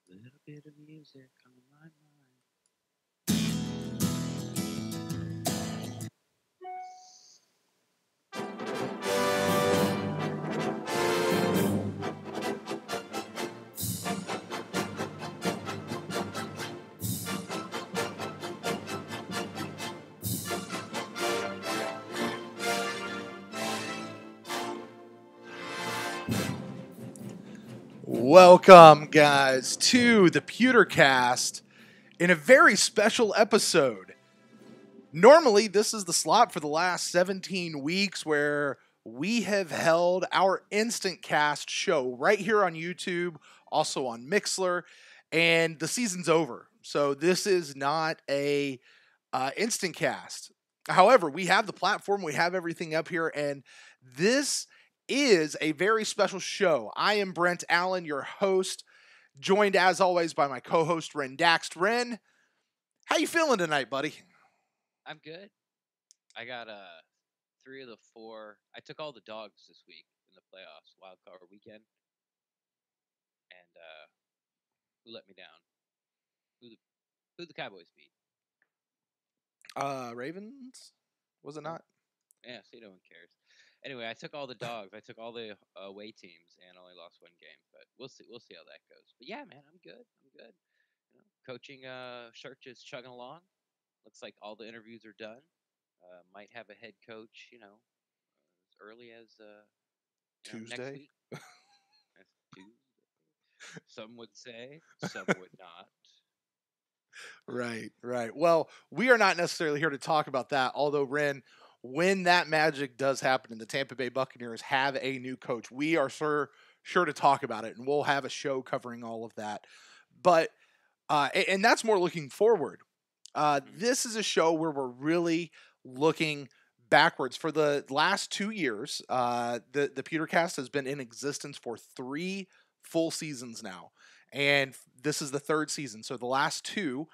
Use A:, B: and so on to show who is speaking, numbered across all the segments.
A: Little bit of music on my mind.
B: Welcome, guys, to the PewterCast in a very special episode. Normally, this is the slot for the last 17 weeks where we have held our instant cast show right here on YouTube, also on Mixler, and the season's over. So this is not a instant cast. However, we have the platform, we have everything up here, and this is a very special show. I am Brent Allen, your host, joined as always by my co-host Ren Daxt. Ren, how you feeling tonight, buddy?
A: I'm good. I got three of the four. I took all the dogs this week in the playoffs, wild card weekend, and who let me down? Who the Cowboys beat?
B: Ravens? Was it not?
A: Yeah, see, no one cares. Anyway, I took all the dogs. I took all the away teams and only lost one game, but we'll see. We'll see how that goes. But yeah, man, I'm good. I'm good. Coaching search is chugging along. Looks like all the interviews are done. Might have a head coach, as early as
B: Tuesday?
A: next week. That's Tuesday. Some would say, some would not.
B: Right. Well, we are not necessarily here to talk about that, although, Ren, when that magic does happen and the Tampa Bay Buccaneers have a new coach, we are sure to talk about it, and we'll have a show covering all of that. But, and that's more looking forward. This is a show where we're really looking backwards. For the last 2 years, the PewterCast has been in existence for 3 full seasons now, and this is the 3rd season. So the last 2,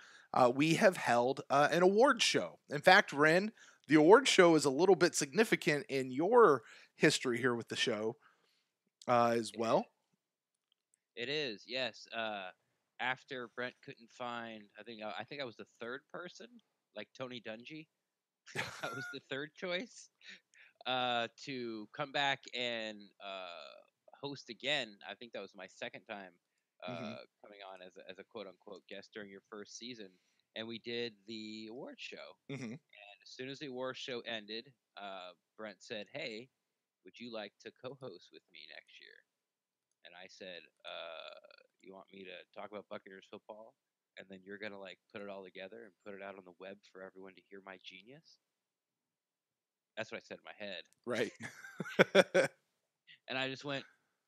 B: we have held an award show. In fact, Ren, the award show is a little bit significant in your history here with the show as well.
A: It is, yes. After Brent couldn't find, I think I was the third person, like Tony Dungy. I was the third choice to come back and host again. I think that was my second time
B: Hmm.
A: coming on as a quote unquote guest during your first season, and we did the award show.
B: Hmm.
A: And as soon as the award show ended, Brent said, "Hey, would you like to co-host with me next year?" And I said, "You want me to talk about Buccaneers football, and then you're gonna like put it all together and put it out on the web for everyone to hear my genius?" That's what I said in my head.
B: Right.
A: And I just went,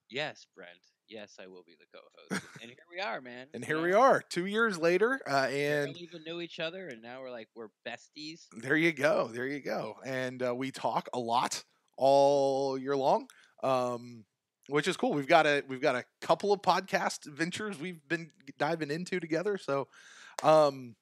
A: "Yes, Brent. Yes, I will be the co-host." And here we are, man.
B: And here we are, 2 years later, and
A: Barely even knew each other, and now we're besties.
B: there you go. There you go. And we talk a lot all year long, which is cool. We've got a couple of podcast ventures we've been diving into together. So um,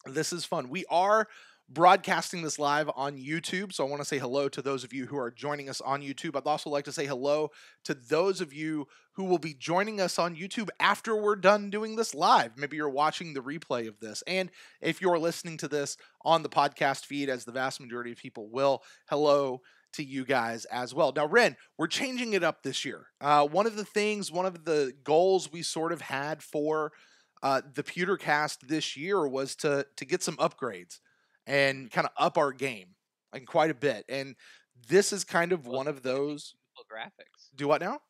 B: this is fun. We are broadcasting this live on YouTube. So I want to say hello to those of you who are joining us on YouTube. I'd also like to say hello to those of you who will be joining us on YouTube after we're done doing this live. Maybe you're watching the replay of this. And if you're listening to this on the podcast feed, as the vast majority of people will, hello to you guys as well. Now, Ren, we're changing it up this year. One of the goals we sort of had for the PewterCast this year was to get some upgrades and kind of up our game and quite a bit. And this is kind of
A: Well,
B: one of those.
A: beautiful graphics.
B: Do what now?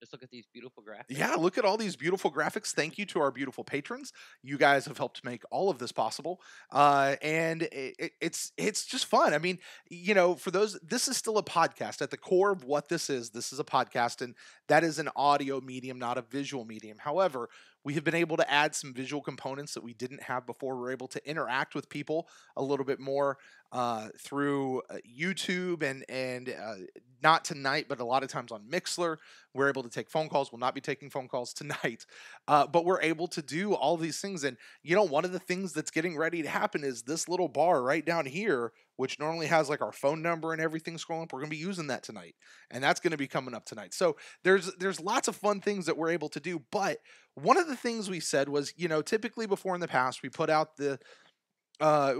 A: Just look at these beautiful graphics.
B: Yeah, look at all these beautiful graphics. Thank you to our beautiful patrons. You guys have helped make all of this possible, and it's just fun. I mean, for those, this is still a podcast. At the core of what this is a podcast, and that is an audio medium, not a visual medium. However, we have been able to add some visual components that we didn't have before. We're able to interact with people a little bit more through YouTube and not tonight, but a lot of times on Mixler. We're able to take phone calls. We'll not be taking phone calls tonight, but we're able to do all these things. And one of the things that's getting ready to happen is this little bar right down here, which normally has like our phone number and everything scrolling up. We're going to be using that tonight, and that's going to be coming up tonight. So there's lots of fun things that we're able to do. But one of the things we said was, typically before in the past we put out the uh,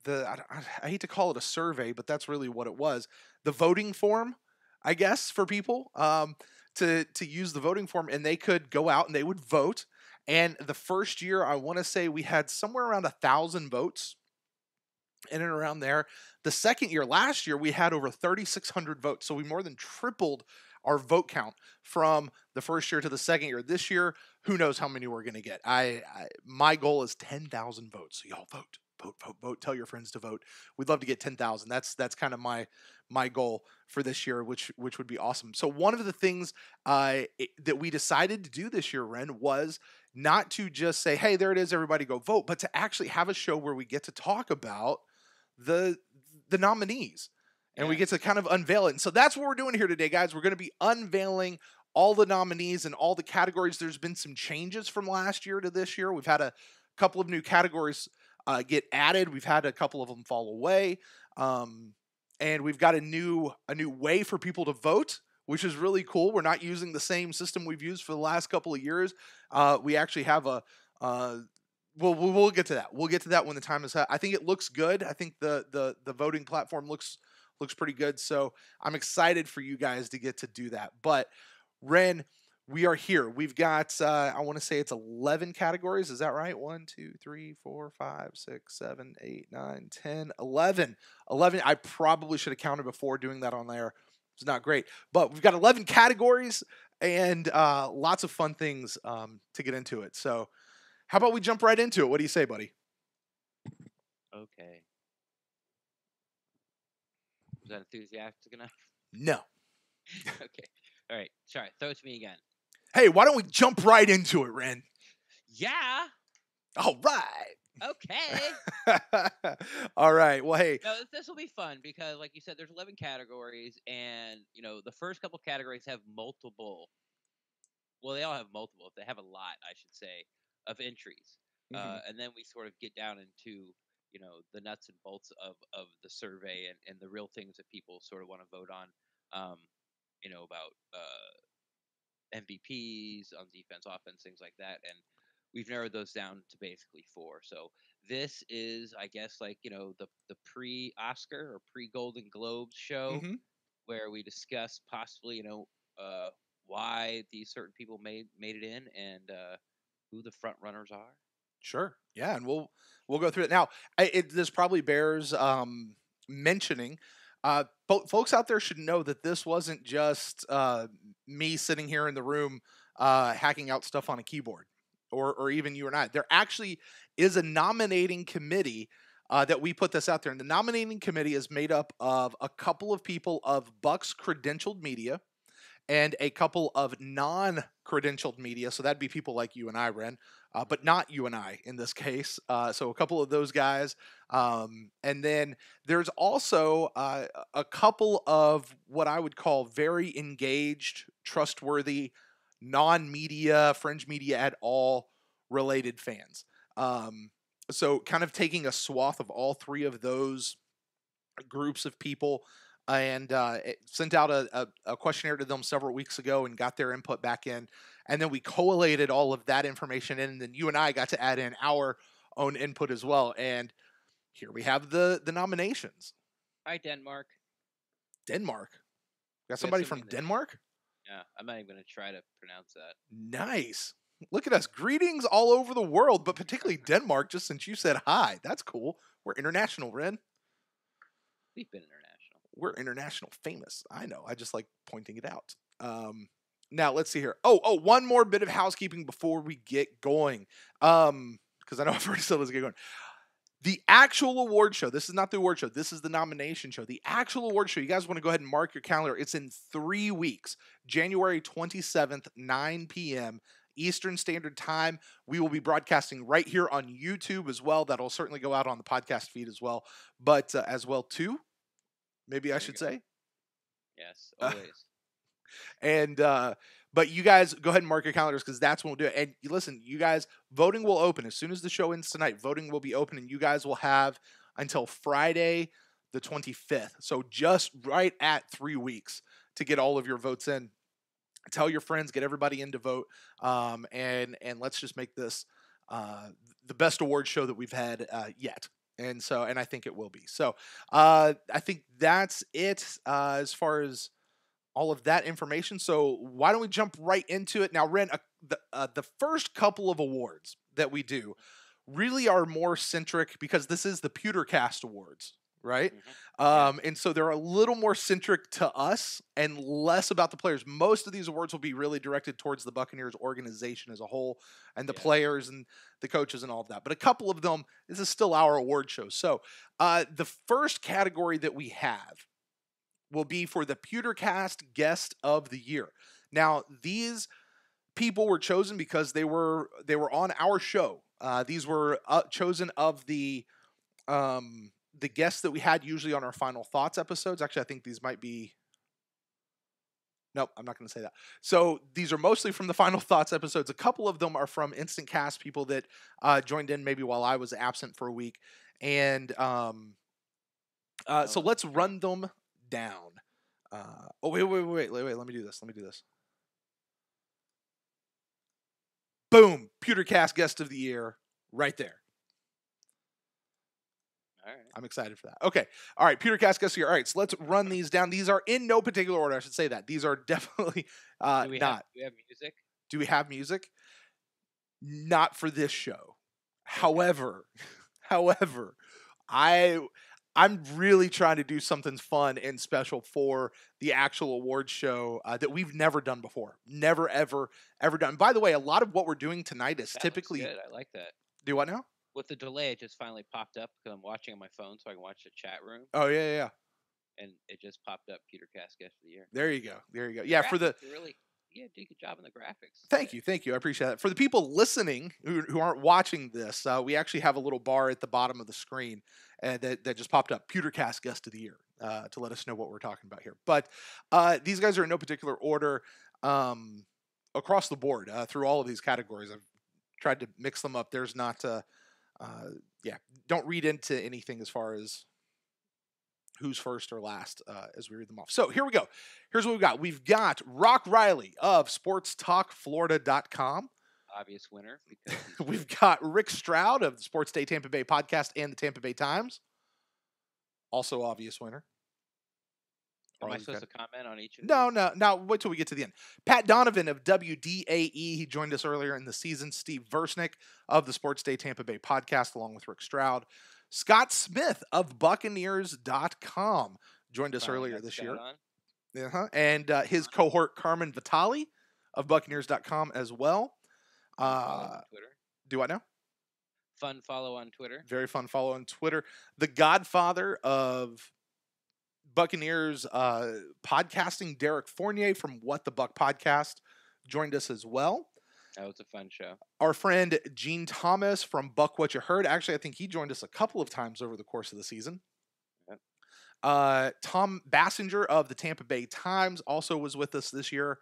B: I hate to call it a survey, but that's really what it was. The voting form, I guess, for people to use the voting form, and they could go out and they would vote. And the first year, I want to say we had somewhere around 1,000 votes in and around there. The second year, last year, we had over 3,600 votes. So we more than tripled our vote count from the first year to the second year. This year, who knows how many we're going to get. My goal is 10,000 votes. So y'all vote. Vote. Tell your friends to vote. We'd love to get 10,000. That's kind of my goal for this year, which would be awesome. So one of the things that we decided to do this year, Ren, was not to just say, "Hey, there it is, everybody go vote," but to actually have a show where we get to talk about the nominees and we get to kind of unveil it. And so that's what we're doing here today, guys. We're going to be unveiling all the nominees and all the categories. There's been some changes from last year to this year. We've had a couple of new categories get added. We've had a couple of them fall away, and we've got a new way for people to vote, which is really cool. We're not using the same system we've used for the last couple of years. We actually have a we'll get to that. We'll get to that when the time is up. I think it looks good. I think the voting platform looks pretty good. So I'm excited for you guys to get to do that. But Ren, we are here. We've got, I want to say it's 11 categories. Is that right? 1, 2, 3, 4, 5, 6, 7, 8, 9, 10, 11. 11. I probably should have counted before doing that on there. It's not great. But we've got 11 categories and lots of fun things to get into it. So how about we jump right into it? What do you say, buddy?
A: Okay. Was that enthusiastic enough?
B: No.
A: Okay. All right. Sorry. Throw it to me again.
B: Hey, why don't we jump right into it, Ren?
A: Yeah.
B: All right.
A: Okay.
B: All right. Well, hey.
A: No, this will be fun because, like you said, there's 11 categories, and the first couple categories have multiple. Well, they all have multiple. They have a lot, I should say, of entries, and then we sort of get down into the nuts and bolts of the survey and the real things that people sort of want to vote on. About MVPs on defense, offense, things like that. And we've narrowed those down to basically 4. So this is, I guess, like, the pre-Oscar or pre-Golden Globes show where we discuss possibly, why these certain people made it in and who the front runners are.
B: Sure. Yeah. And we'll go through it now. This probably bears mentioning. Folks out there should know that this wasn't just me sitting here in the room hacking out stuff on a keyboard, or even you and I. There actually is a nominating committee that we put this out there, and the nominating committee is made up of a couple of people of Bucks credentialed media and a couple of non-credentialed media. So that'd be people like you and I, Ren, but not you and I in this case. So a couple of those guys. And then there's also a couple of what I would call very engaged, trustworthy, non-media, fringe media at all related fans. So kind of taking a swath of all 3 of those groups of people and sent out a questionnaire to them several weeks ago and got their input back in. And then we collated all of that information in, and then you and I got to add in our own input as well. And here we have the nominations.
A: Hi, Denmark.
B: Denmark? Got somebody from Denmark?
A: Yeah, I'm not even going to try to pronounce that.
B: Nice. Look at us. Greetings all over the world, but particularly Denmark, just since you said hi. That's cool. We're international, Ren.
A: We've been international.
B: We're international famous. I know. I just like pointing it out. Now, let's see here. Oh, one more bit of housekeeping before we get going. Because I know I've already said let's get going. The actual award show, this is not the award show, this is the nomination show. The actual award show, you guys want to go ahead and mark your calendar. It's in 3 weeks, January 27th, 9 p.m. Eastern Standard Time. We will be broadcasting right here on YouTube as well. That'll certainly go out on the podcast feed as well. But as well, too, maybe I should say.
A: Yes, always.
B: And but you guys go ahead and mark your calendars because that's when we'll do it. And listen, you guys, voting will open as soon as the show ends tonight. Voting will be open, and you guys will have until Friday the 25th. So just right at 3 weeks to get all of your votes in. Tell your friends, get everybody in to vote, and let's just make this the best award show that we've had yet. And I think it will be. So I think that's it as far as all of that information. So why don't we jump right into it now? Ren, the first couple of awards that we do really are more centric because this is the PewterCast Awards, right? And so they're a little more centric to us and less about the players. Most of these awards will be really directed towards the Buccaneers organization as a whole and the players and the coaches and all of that. But a couple of them, this is still our award show. So the first category that we have will be for the PewterCast Guest of the Year. Now, these people were chosen because they were on our show. These were chosen of the guests that we had usually on our Final Thoughts episodes. Actually, I think these might be... Nope, I'm not going to say that. So these are mostly from the Final Thoughts episodes. A couple of them are from Instant Cast, people that joined in maybe while I was absent for a week. And so let's run them down. Wait. Let me do this. Boom. PewterCast Guest of the Year right there.
A: All right.
B: I'm excited for that. Okay. All right. PewterCast Guest of the Year. All right. So let's run these down. These are in no particular order. I should say that. These are definitely
A: Do we
B: not.
A: have music?
B: Do we have music? Not for this show. However, I'm really trying to do something fun and special for the actual award show that we've never done before. Never, ever done. By the way, a lot of what we're doing tonight is typically...
A: Good. I like that.
B: Do what now?
A: With the delay, it just finally popped up because I'm watching on my phone so I can watch the chat room.
B: Oh, yeah.
A: And it just popped up, PewterCast Guest of the Year.
B: There you go. Yeah, for the...
A: do a good job on the graphics.
B: Thank you. I appreciate that. For the people listening who aren't watching this, we actually have a little bar at the bottom of the screen that just popped up, PewterCast Guest of the Year, to let us know what we're talking about here. But these guys are in no particular order across the board through all of these categories. I've tried to mix them up. There's not, don't read into anything as far as who's first or last as we read them off. So here we go. Here's what we've got. We've got Rock Riley of SportsTalkFlorida.com.
A: Obvious winner.
B: We've got Rick Stroud of the Sports Day Tampa Bay podcast and the Tampa Bay Times. Also obvious winner.
A: Am I supposed to comment on each of these?
B: No. Wait till we get to the end. Pat Donovan of WDAE. He joined us earlier in the season. Steve Versnick of the Sports Day Tampa Bay podcast, along with Rick Stroud. Scott Smith of Buccaneers.com joined us earlier this year. And his cohort, Carmen Vitale of Buccaneers.com as well.
A: Twitter.
B: Do I know?
A: Fun follow on Twitter.
B: Very fun follow on Twitter. The godfather of Buccaneers podcasting, Derek Fournier from What the Buck Podcast, joined us as well.
A: That was a fun show.
B: Our friend Gene Thomas from Buck What You Heard. Actually, I think he joined us a couple of times over the course of the season. Yep. Tom Bassinger of the Tampa Bay Times also was with us this year.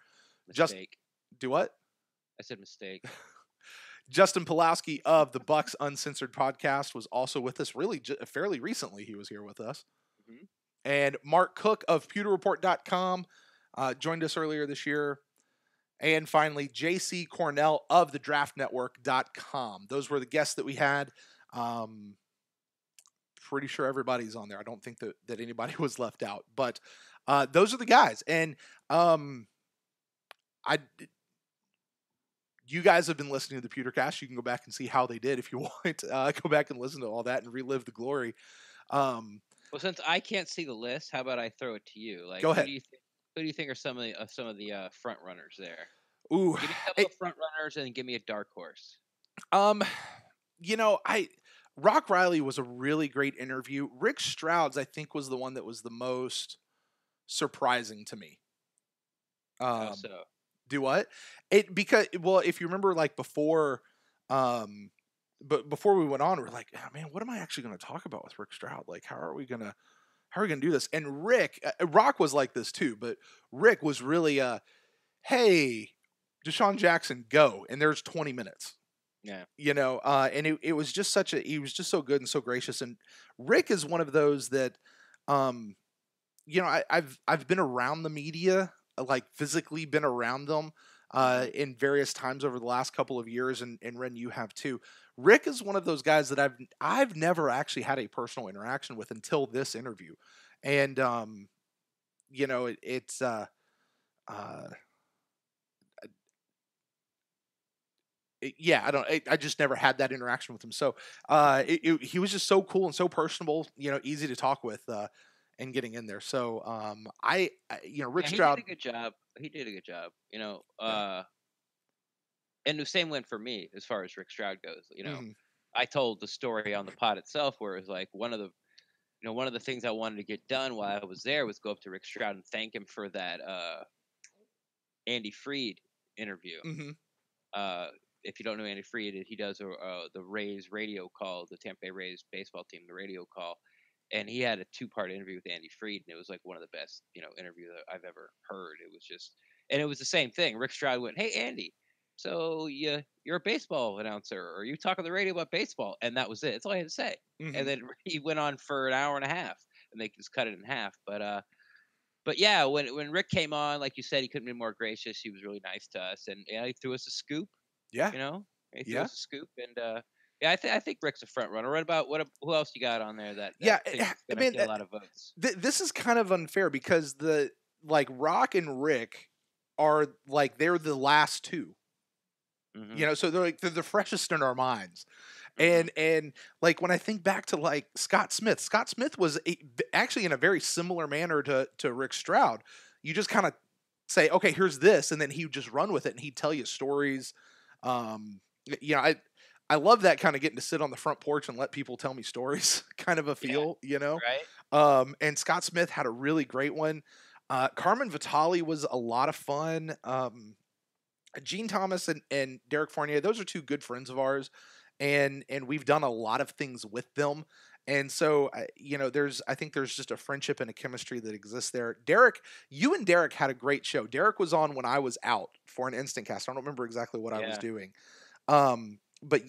A: Mistake.
B: Do what?
A: I said mistake.
B: Justin Pulowski of the Bucks Uncensored podcast was also with us really fairly recently. He was here with us. Mm-hmm. And Mark Cook of PewterReport.com joined us earlier this year. And finally, JC Cornell of the DraftNetwork.com. Those were the guests that we had. Pretty sure everybody's on there. I don't think that anybody was left out. But those are the guys. And you guys have been listening to the PewterCast. You can go back and see how they did if you want. Go back and listen to all that and relive the glory.
A: Well, since I can't see the list, how about I throw it to you? Like,
B: go ahead.
A: Who do you think are some of the front runners there?
B: Ooh,
A: give me a couple of front runners and give me a dark horse.
B: Rock Riley was a really great interview. Rick Stroud's, I think, was the one that was the most surprising to me.
A: How so?
B: Do what? It because well, if you remember, like before, but before we went on, we're like, oh, man, what am I actually going to talk about with Rick Stroud? Like, how are we gonna do this? And Rick, Rock was like this too, but Rick was really, hey, Deshaun Jackson, go, and there's 20 minutes.
A: Yeah.
B: And it was just he was just so good and so gracious. And Rick is one of those that, um, I've been around the media, like physically been around them in various times over the last couple of years, and Ren, you have too. Rick is one of those guys that I've never actually had a personal interaction with until this interview, and it's uh, yeah, I just never had that interaction with him. So he was just so cool and so personable, easy to talk with, and getting in there. So Rick
A: Yeah, he
B: Stroud.
A: did a good job. He did a good job.
B: Yeah.
A: And the same went for me as far as Rick Stroud goes.
B: Mhm.
A: I told the story on the pod itself where it was like one of the things I wanted to get done while I was there was go up to Rick Stroud and thank him for that Andy Freed interview.
B: Mhm.
A: If you don't know Andy Freed, he does the Rays radio call, the Tampa Bay Rays baseball team, the radio call, and he had a 2-part interview with Andy Freed, and it was like one of the best interviews that I've ever heard. It was just, and it was the same thing. Rick Stroud went, "Hey Andy, so you're a baseball announcer, or you talk on the radio about baseball?" And that was it. That's all I had to say. And
B: Mhm.
A: then he went on for an hour and a half, and they just cut it in half. But yeah, when Rick came on, like you said, he couldn't be more gracious. He was really nice to us, and he threw us a scoop.
B: Yeah.
A: You know, he threw
B: Yeah.
A: us a scoop, and yeah, I think Rick's a front runner. What about who else you got on there that
B: Yeah.
A: thinks it's
B: I
A: gonna
B: mean,
A: get a lot of votes?
B: this is kind of unfair because the like Rock and Rick are like they're the last two.
A: Hmm.
B: So they're the freshest in our minds.
A: Hmm.
B: And like when I think back to like Scott Smith was actually in a very similar manner to Rick Stroud. You just kind of say, okay, here's this, and then he would just run with it, and he'd tell you stories. Um, I love that kind of getting to sit on the front porch and let people tell me stories, kind of a
A: Yeah,
B: feel.
A: right.
B: And Scott Smith had a really great one. Carmen Vitale was a lot of fun. Gene Thomas and Derek Fournier, those are two good friends of ours, and we've done a lot of things with them. And so, I think there's just a friendship and a chemistry that exists there. Derek, you and Derek had a great show. Derek was on when I was out for an instant cast. I don't remember exactly what I was
A: Yeah,
B: doing. But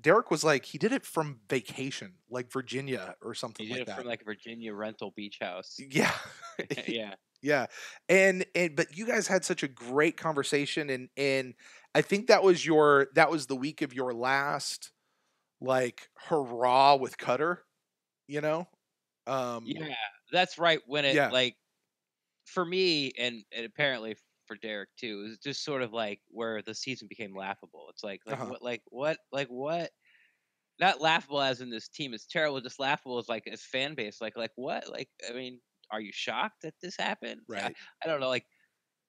B: Derek was like, he did it from vacation, like Virginia or something
A: he did
B: like
A: it from
B: that.
A: like a Virginia rental beach house.
B: Yeah.
A: Yeah,
B: Yeah. And but you guys had such a great conversation, and I think that was the week of your last like hurrah with Cutter, you know? Um
A: yeah, that's right. When it
B: yeah.
A: like for me and apparently for Derek too, it was just sort of like where the season became laughable. It's
B: Uh-huh.
A: what not laughable as in this team is terrible, just laughable as like as fan base. Like what? Like I mean, are you shocked that this happened?
B: Right.
A: I don't know. Like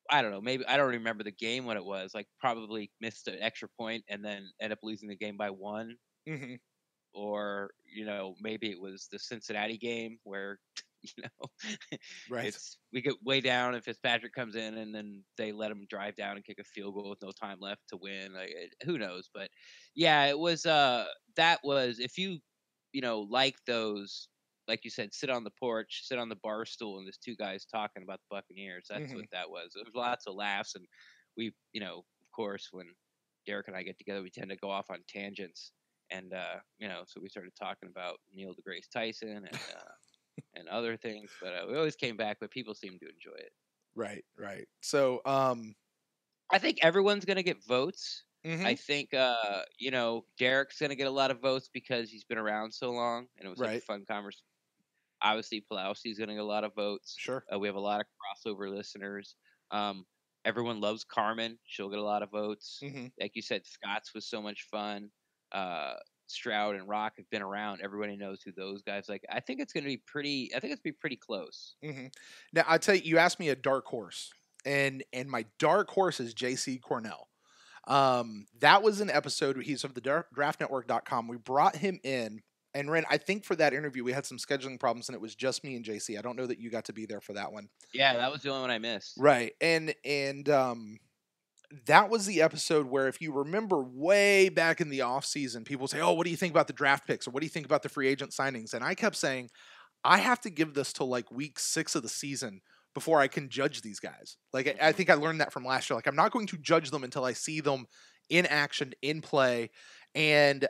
A: I don't know. Maybe I don't remember the game when it was. Like probably missed an extra point and then end up losing the game by one.
B: Mhm.
A: Or maybe it was the Cincinnati game where you know
B: Right.
A: it's we get way down and Fitzpatrick comes in and then they let him drive down and kick a field goal with no time left to win. Like who knows? But yeah, it was that was if like those, like you said, sit on the porch, sit on the bar stool, and there's two guys talking about the Buccaneers. That's what
B: Mhm.
A: that was. There was lots of laughs, and we of course when Derek and I get together, we tend to go off on tangents, and so we started talking about Neil deGrasse Tyson and other things, but we always came back. But people seem to enjoy it.
B: Right, right. So,
A: I think everyone's gonna get votes. I
B: mhm.
A: think Derek's gonna get a lot of votes because he's been around so long, and it was such a
B: Right.
A: fun conversation. Obviously, Pulowski's going to get a lot of votes.
B: Sure.
A: We have a lot of crossover listeners. Um, everyone loves Carmen. She'll get a lot of votes.
B: Mhm.
A: Like you said, Scott's was so much fun. Uh, Stroud and Rock have been around. Everybody knows who those guys like. I think it's going to be pretty. I think it's going to be pretty close.
B: Mhm. Now, I tell you, you asked me a dark horse, and my dark horse is JC Cornell. That was an episode. He's of the draftnetwork.com. We brought him in, and Ren, I think for that interview we had some scheduling problems, and it was just me and JC. I don't know that you got to be there for that one.
A: Yeah, that was the only one I missed.
B: Right. And that was the episode where, if you remember way back in the off season, people say, "Oh, what do you think about the draft picks? Or what do you think about the free agent signings?" And I kept saying, I have to give this till like week 6 of the season before I can judge these guys. Like, I think I learned that from last year. Like, I'm not going to judge them until I see them in action, in play. And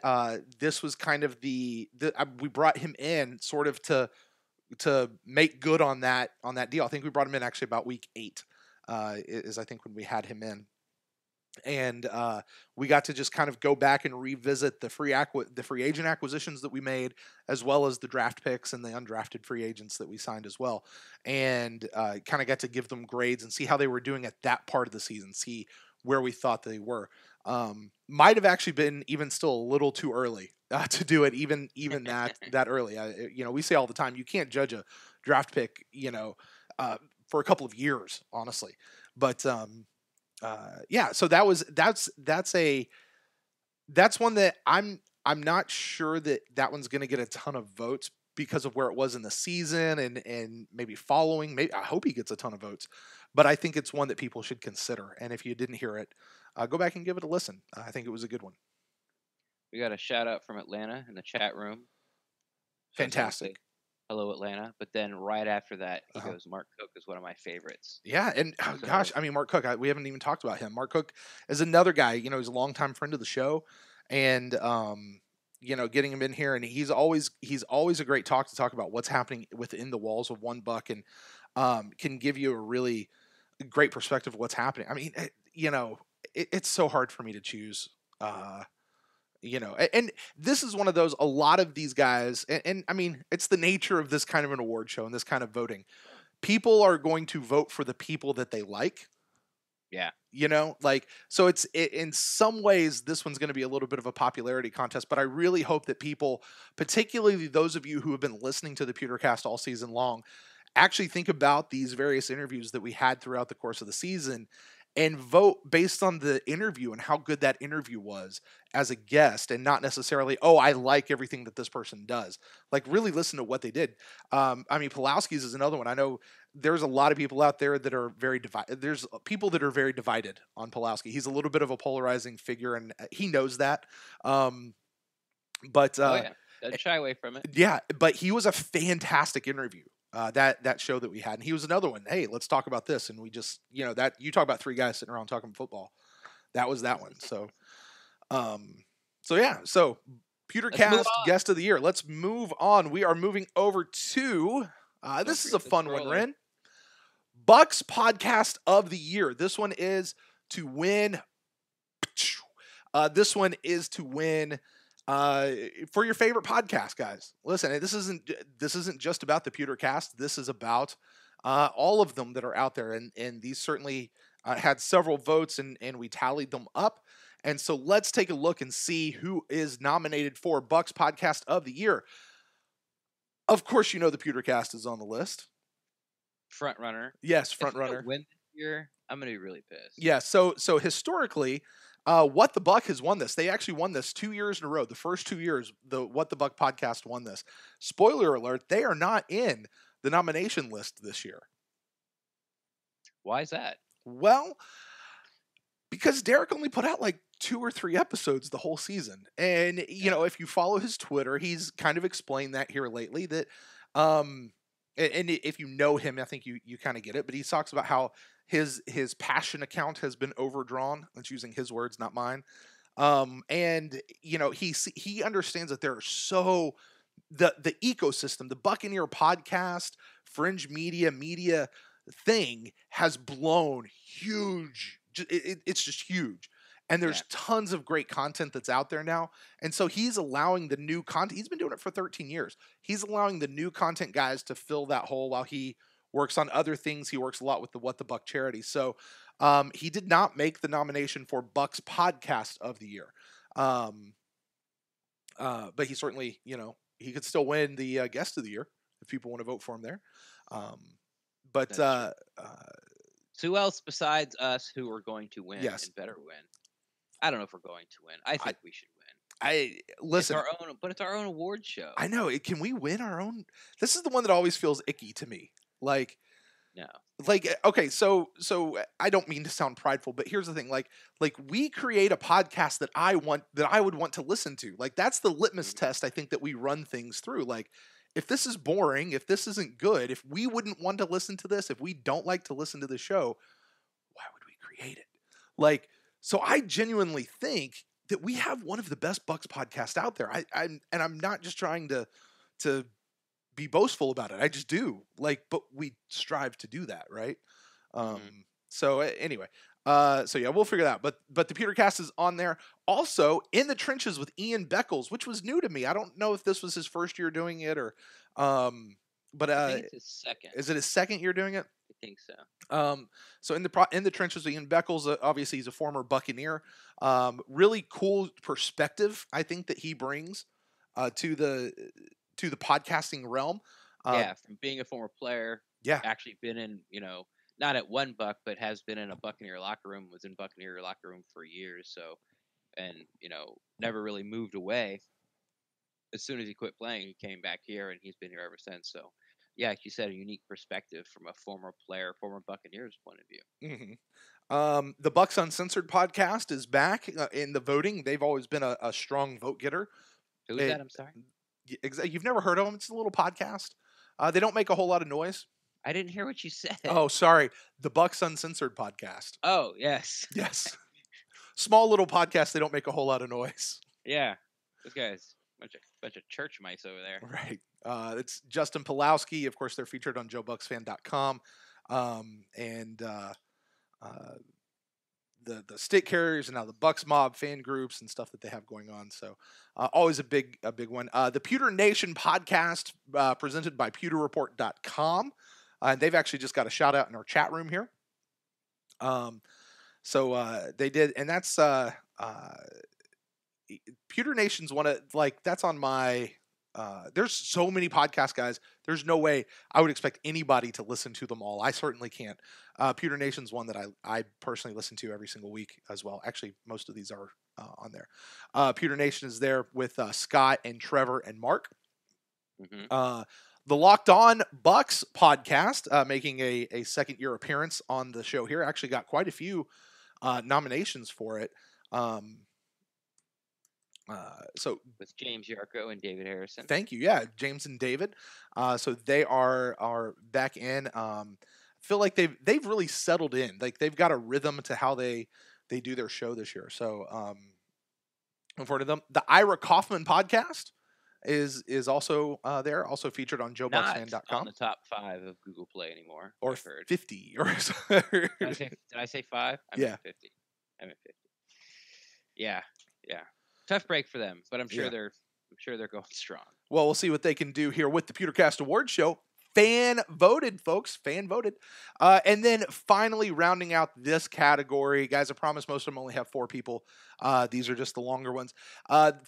B: this was kind of we brought him in sort of to make good on that deal. I think we brought him in actually about week 8, is I think when we had him in. And we got to just kind of go back and revisit the free agent acquisitions that we made, as well as the draft picks and the undrafted free agents that we signed as well, and kind of got to give them grades and see how they were doing at that part of the season, see where we thought they were. Might have actually been even still a little too early to do it, even that early. We say all the time, you can't judge a draft pick, for a couple of years, honestly, but. Yeah, so that's one that I'm not sure that one's going to get a ton of votes because of where it was in the season and maybe following. Maybe I hope he gets a ton of votes, but I think it's one that people should consider. And if you didn't hear it, go back and give it a listen. I think it was a good one.
A: We got a shout out from Atlanta in the chat room.
B: Fantastic.
A: Hello, Atlanta. But then right after that, he goes, Mark Cook is one of my favorites.
B: Yeah, and gosh, I mean, Mark Cook, we haven't even talked about him. Mark Cook is another guy, he's a longtime friend of the show, and getting him in here, and he's always a great talk about what's happening within the walls of One Buck, and can give you a really great perspective of what's happening. I mean, it's so hard for me to choose. And this is one of those, a lot of these guys, and I mean, it's the nature of this kind of an award show and this kind of voting. People are going to vote for the people that they like.
A: Yeah.
B: So in some ways, this one's going to be a little bit of a popularity contest, but I really hope that people, particularly those of you who have been listening to the PewterCast all season long, actually think about these various interviews that we had throughout the course of the season and vote based on the interview and how good that interview was as a guest, and not necessarily, oh, I like everything that this person does. Like, really listen to what they did. I mean, Pulowski's is another one. I know there's a lot of people out there that are very divided. There's people that are very divided on Pulowski. He's a little bit of a polarizing figure, and he knows that. Don't
A: shy away from it.
B: Yeah, but he was a fantastic interview. That show that we had, and he was another one. Hey, let's talk about this, and we just, that you talk about 3 guys sitting around talking football. That was that one. So, so PewterCast guest of the year. Let's move on. We are moving over to this is a fun one, Ren. Bucks podcast of the year. This one is to win. For your favorite podcast, guys. Listen, this isn't just about the PewterCast. This is about all of them that are out there, and these certainly had several votes, and we tallied them up. And so let's take a look and see who is nominated for Bucks Podcast of the Year. Of course, the PewterCast is on the list.
A: Front runner.
B: Yes, front runner.
A: Win this year, I'm gonna be really pissed.
B: Yeah. So historically, What the Buck has won this. They actually won this 2 years in a row. The first 2 years, the What the Buck podcast won this. Spoiler alert: they are not in the nomination list this year.
A: Why is that?
B: Well, because Derek only put out like 2 or 3 episodes the whole season. And, if you follow his Twitter, he's kind of explained that here lately, that, and if you know him, I think you kind of get it, but he talks about how his passion account has been overdrawn. That's using his words, not mine. And, he understands that there are the ecosystem, the Buccaneer podcast, fringe media thing has blown huge. It's just huge. And there's tons of great content that's out there now. And so he's allowing the new content. He's been doing it for 13 years. He's allowing the new content guys to fill that hole while he works on other things. He works a lot with the What the Buck charity. So he did not make the nomination for Bucks Podcast of the Year. But he certainly, he could still win the Guest of the Year if people want to vote for him there.
A: Who else besides us who are going to win
B: Yes.
A: and better win? I don't know if we're going to win. I think we should win.
B: Listen,
A: it's our own award show.
B: I know. Can we win our own? This is the one that always feels icky to me. Like,
A: No.
B: Like, okay, so I don't mean to sound prideful, but here's the thing, like we create a podcast that I would want to listen to. Like, that's the litmus
A: Mhm.
B: test I think that we run things through. Like, if this is boring, if this isn't good, if we wouldn't want to listen to this, if we don't like to listen to the show, why would we create it? Like, so I genuinely think that we have one of the best Bucks podcasts out there. I'm not just trying to be boastful about it. I just do. Like, but we strive to do that, right?
A: Mhm.
B: So anyway, so yeah, we'll figure that out. But the PewterCast is on there. Also, In the Trenches with Ian Beckles, which was new to me. I don't know if this was his first year doing it or, but
A: I think it's his second.
B: is it his second year doing it?
A: I think so.
B: So in the trenches with Ian Beckles, obviously he's a former Buccaneer. Really cool perspective, I think, that he brings to the podcasting realm.
A: Yeah, from being a former player,
B: Yeah,
A: actually been in, not at one Buck, but has been in a Buccaneer locker room, was in Buccaneer locker room for years. So, and, never really moved away. As soon as he quit playing, he came back here and he's been here ever since. So, yeah, like you said, a unique perspective from a former player, former Buccaneers point of view.
B: the Bucks Uncensored podcast is back in the voting. They've always been a strong vote getter.
A: Who's
B: It,
A: that? I'm sorry.
B: you've never heard of them? It's a little podcast. They don't make a whole lot of noise.
A: I didn't hear what you said.
B: Oh, sorry. The Bucks Uncensored podcast.
A: Oh, yes.
B: Yes. Small little podcast. They don't make a whole lot of noise.
A: Yeah. Those guys, bunch of church mice over there.
B: Right. It's Justin Pulowski. Of course, they're featured on JoeBucksFan.com. And the stick carriers and now the Bucks Mob fan groups and stuff that they have going on. So always a big one. The Pewter Nation podcast presented by PewterReport.com. And they've actually just got a shout out in our chat room here. So they did, and that's Pewter Nation's one of, like, that's on my. There's so many podcast guys. There's no way I would expect anybody to listen to them all. I certainly can't. Pewter Nation's one that I personally listen to every single week as well. Actually, most of these are on there. Pewter Nation is there with Scott and Trevor and Mark.
A: Mm-hmm.
B: The Locked On Bucks podcast making a second year appearance on the show here. Actually got quite a few nominations for it. So
A: with James Yarko and David Harrison.
B: Thank you. Yeah, James and David. So they are back in. Feel like they've really settled in. Like, they've got a rhythm to how they do their show this year. So looking forward to them. The Ira Kaufman podcast is also there, also featured on JoeBucksFan.com.
A: Not on the top 5 of Google Play anymore.
B: Or
A: I've heard.
B: 50. Or
A: did I say 5? I
B: Yeah.
A: meant 50. I meant 50. Yeah. Tough break for them, but I'm sure they're going strong.
B: Well, we'll see what they can do here with the PewterCast Award Show. Fan voted, folks. Fan voted. And then finally rounding out this category, guys, I promise most of them only have 4 people. These are just the longer ones.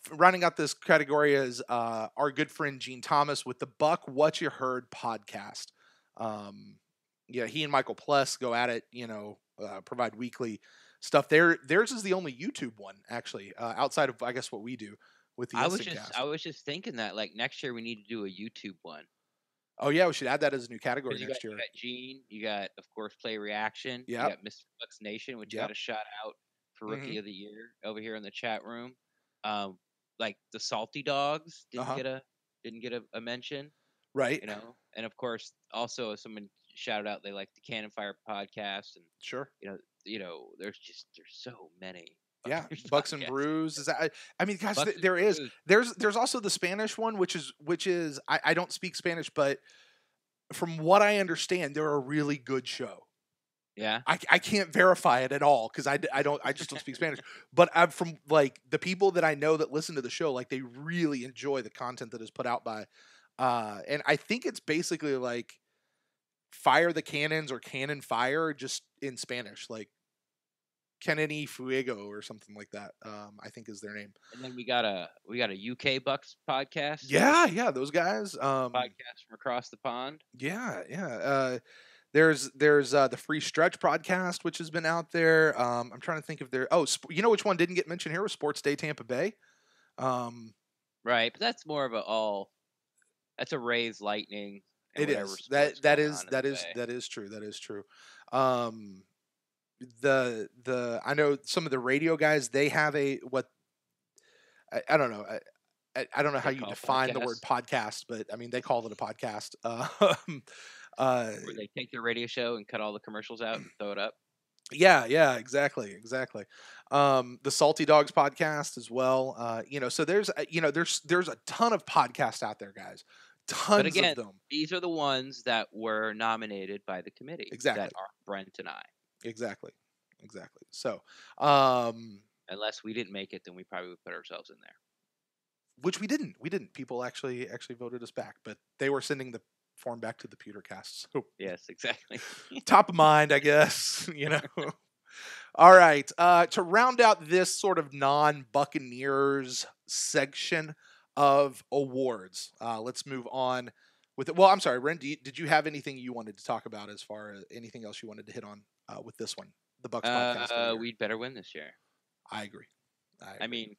B: Rounding out this category is our good friend Gene Thomas with the Buck What You Heard podcast. Yeah, he and Michael Pless go at it, provide weekly stuff. Theirs is the only YouTube one, actually, outside of, I guess, what we do with the Instantcast.
A: I was just thinking that, like, next year we need to do a YouTube one.
B: Oh yeah, we should add that as a new category next year.
A: You got Gene, you got, of course, Play Reaction.
B: Yeah.
A: You got Mr. Bucks Nation, which got a shout out for Rookie of the Year over here in the chat room. Like the Salty Dogs didn't get a mention,
B: right?
A: And of course, also someone shouted out they like the Cannon Fire podcast, and
B: sure,
A: there's so many.
B: Yeah, Bucks and Brews. Is that? I mean, guys, there's also the Spanish one, which is I don't speak Spanish, but from what I understand, they're a really good show.
A: Yeah,
B: I can't verify it at all because I just don't speak Spanish. But from, like, the people that I know that listen to the show, like, they really enjoy the content that is put out by, and I think it's basically like Fire the Cannons or Cannon Fire, just in Spanish, like Cannon y Fuego or something like that. I think is their name.
A: And then we got a UK Bucks podcast.
B: Yeah, those guys.
A: Podcast from across the pond.
B: Yeah. There's the Free Stretch podcast, which has been out there. I'm trying to think if which one didn't get mentioned here was Sports Day Tampa Bay.
A: Right, but that's more of that's a Rays Lightning. and
B: It
A: whatever
B: is.
A: sports going on in the Bay.
B: That is true. That is true. Um, the I know some of the radio guys, they have a what I don't know. I don't know how
A: They
B: you
A: call
B: define the word
A: podcasts
B: podcast, but I mean they call it a podcast. Uh,
A: where they take their radio show and cut all the commercials out and throw it up.
B: yeah, exactly. The Salty Dogs podcast as well. So there's there's a ton of podcasts out there, guys.
A: But
B: Tons of
A: again,
B: them.
A: these are the ones that were nominated by the committee that
B: Exactly,
A: are Brent and I.
B: exactly. So, um,
A: Unless we didn't make it, then we probably would put ourselves in there.
B: which we didn't. We didn't. People actually voted us back, but they were sending the form back to the PewterCast. So
A: Yes, exactly.
B: top of mind, I guess. All right. To round out this sort of non-Buccaneers section of awards, let's move on with it. Well, I'm sorry, Ren. Did you have anything you wanted to talk about as far as anything else you wanted to hit on with this one, the Bucks podcast? Of the year?
A: We'd better win this year.
B: I agree.
A: I mean,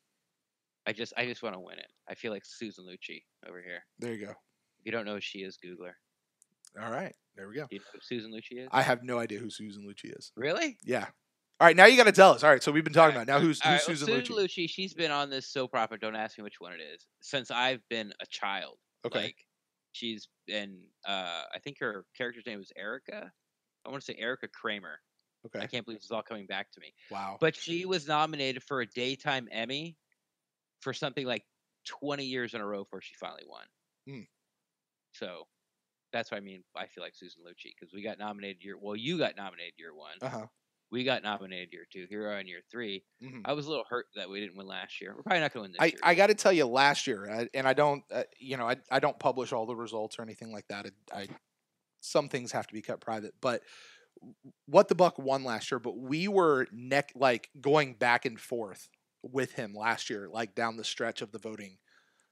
A: I just want to win it. I feel like Susan Lucci over here.
B: There you go.
A: If you don't know who she is, Googler.
B: All right, there we go.
A: Do you know who Susan Lucci is?
B: I have no idea who Susan Lucci is.
A: Really?
B: Yeah. All right, now you got to tell us. All right, so we've been talking about now who's
A: All right,
B: Susan
A: Susan
B: Lucci?
A: Lucci, she's been on this soap opera. Don't ask me which one it is. Since I've been a child.
B: Okay.
A: Like, she's been. I think her character's name was Erica. I want to say Erica Kramer.
B: Okay.
A: I can't believe this is all coming back to me.
B: Wow.
A: But she was nominated for a daytime Emmy for something like 20 years in a row before she finally won. So that's what I mean. I feel like Susan Lucci because we got nominated you got nominated year one.
B: Uh-huh.
A: We got nominated year two. Here we are in year 3.
B: Mm-hmm.
A: I was a little hurt that we didn't win last year. We're probably not going to win this year.
B: I got to tell you, last year, and I don't, I don't publish all the results or anything like that. Some things have to be kept private. But what the Buck won last year, but we were going back and forth with him last year, like down the stretch of the voting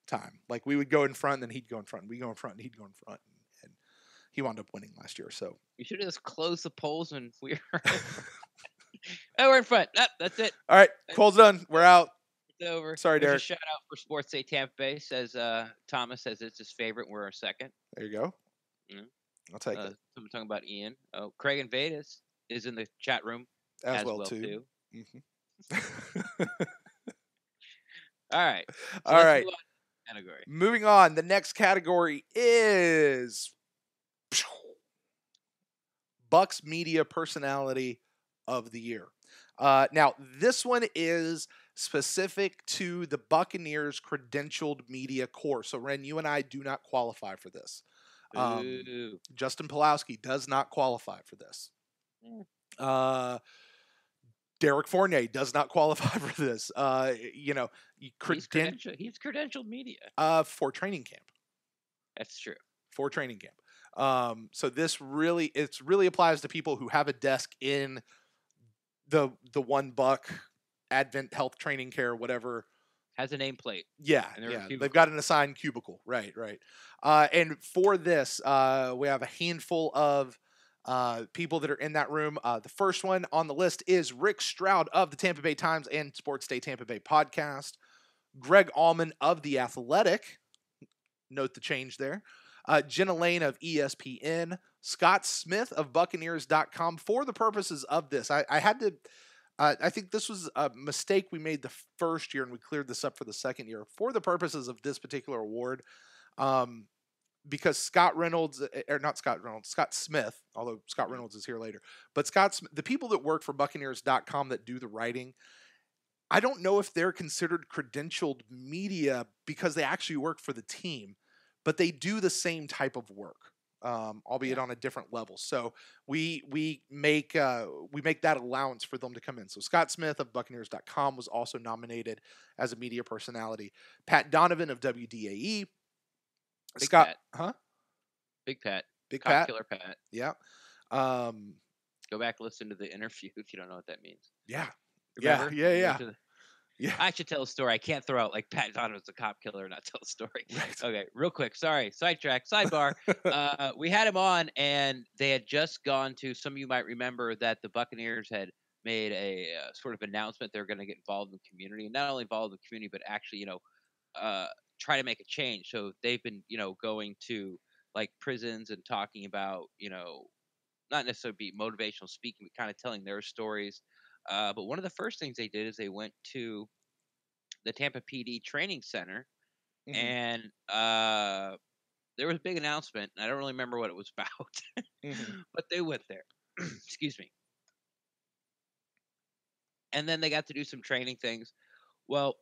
B: time. Like we would go in front, and then he'd go in front, and we go in front, and he'd go in front, and he wound up winning last year. So
A: you should have just closed the polls when we were. Oh, we're in front. That's it.
B: All right, polls done. We're out.
A: It's over.
B: Sorry,
A: There's
B: Derek.
A: a shout out for Sports Day Tampa Bay. Says Thomas says it's his favorite. We're our second.
B: There you go.
A: Mm-hmm.
B: I'll take it.
A: Someone talking about Ian. Oh, Craig and Vedas is in the chat room
B: as well too.
A: Mm-hmm. All right. So
B: all right.
A: Category.
B: Moving on. The next category is Bucks Media Personality of the Year. Now, this one is specific to the Buccaneers credentialed media corps. So, Ren, you and I do not qualify for this. Justin Pulowski does not qualify for this. Derek Fournier does not qualify for this.
A: He's credentialed media.
B: For training camp.
A: That's true.
B: For training camp. So this really applies to people who have a desk in the One Buck Advent Health Training Care, whatever.
A: Has a nameplate.
B: Yeah. They've got an assigned cubicle. Right. And for this, we have a handful of people that are in that room. The first one on the list is Rick Stroud of the Tampa Bay Times and Sports Day Tampa Bay podcast. Greg Allman of The Athletic. Note the change there. Jenna Lane of ESPN. Scott Smith of Buccaneers.com. For the purposes of this, I had to... I think this was a mistake we made the first year, and we cleared this up for the second year. For the purposes of this particular award, because Scott Smith, although Scott Reynolds is here later, but the people that work for Buccaneers.com that do the writing, I don't know if they're considered credentialed media because they actually work for the team, but they do the same type of work. Albeit on a different level. So we make that allowance for them to come in. So Scott Smith of Buccaneers.com was also nominated as a media personality. Pat Donovan of WDAE.
A: Big Pat.
B: Big Pat.
A: Killer Pat.
B: Yeah.
A: Go back and listen to the interview if you don't know what that means.
B: Yeah.
A: Remember?
B: Yeah.
A: I should tell a story. I can't throw out like Pat Donovan's a cop killer and not tell a story.
B: Right.
A: Okay, real quick. Sorry. Sidebar. We had him on, and they had just gone to. Some of you might remember that the Buccaneers had made a sort of announcement they're going to get involved in the community, and not only involved in the community, but actually, try to make a change. So they've been, going to like prisons and talking about, not necessarily be motivational speaking, but kind of telling their stories. But one of the first things they did is they went to the Tampa PD training center,
B: Hmm.
A: and there was a big announcement. And I don't really remember what it was about,
B: Hmm.
A: but they went there. Excuse me. And then they got to do some training things. Well,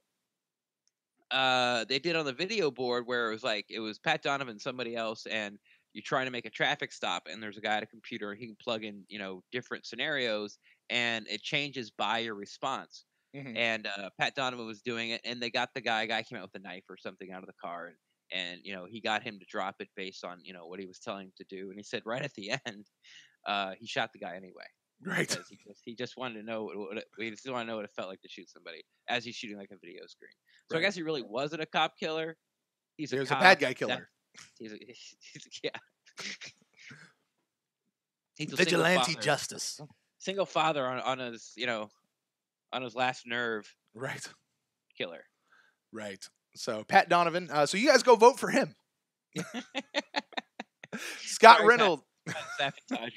A: they did on the video board where it was Pat Donovan and somebody else, and you're trying to make a traffic stop, and there's a guy at a computer, he can plug in, different scenarios, and it changes by your response.
B: Hmm.
A: And Pat Donovan was doing it, and they got the guy came out with a knife or something out of the car, and he got him to drop it based on what he was telling him to do, and he said right at the end, he shot the guy anyway.
B: Right.
A: Because he just wanted to know we just want to know what it felt like to shoot somebody as he's shooting like a video screen. So I
B: Right.
A: guess he really wasn't a cop killer. He's a
B: There's a bad
A: cop.
B: guy killer.
A: Yeah. He's a single
B: Vigilante
A: father.
B: justice.
A: Single father on his on his last nerve
B: Right.
A: killer.
B: Right. So Pat Donovan. So you guys go vote for him. Scott
A: Sorry,
B: Reynolds.
A: Sabotage.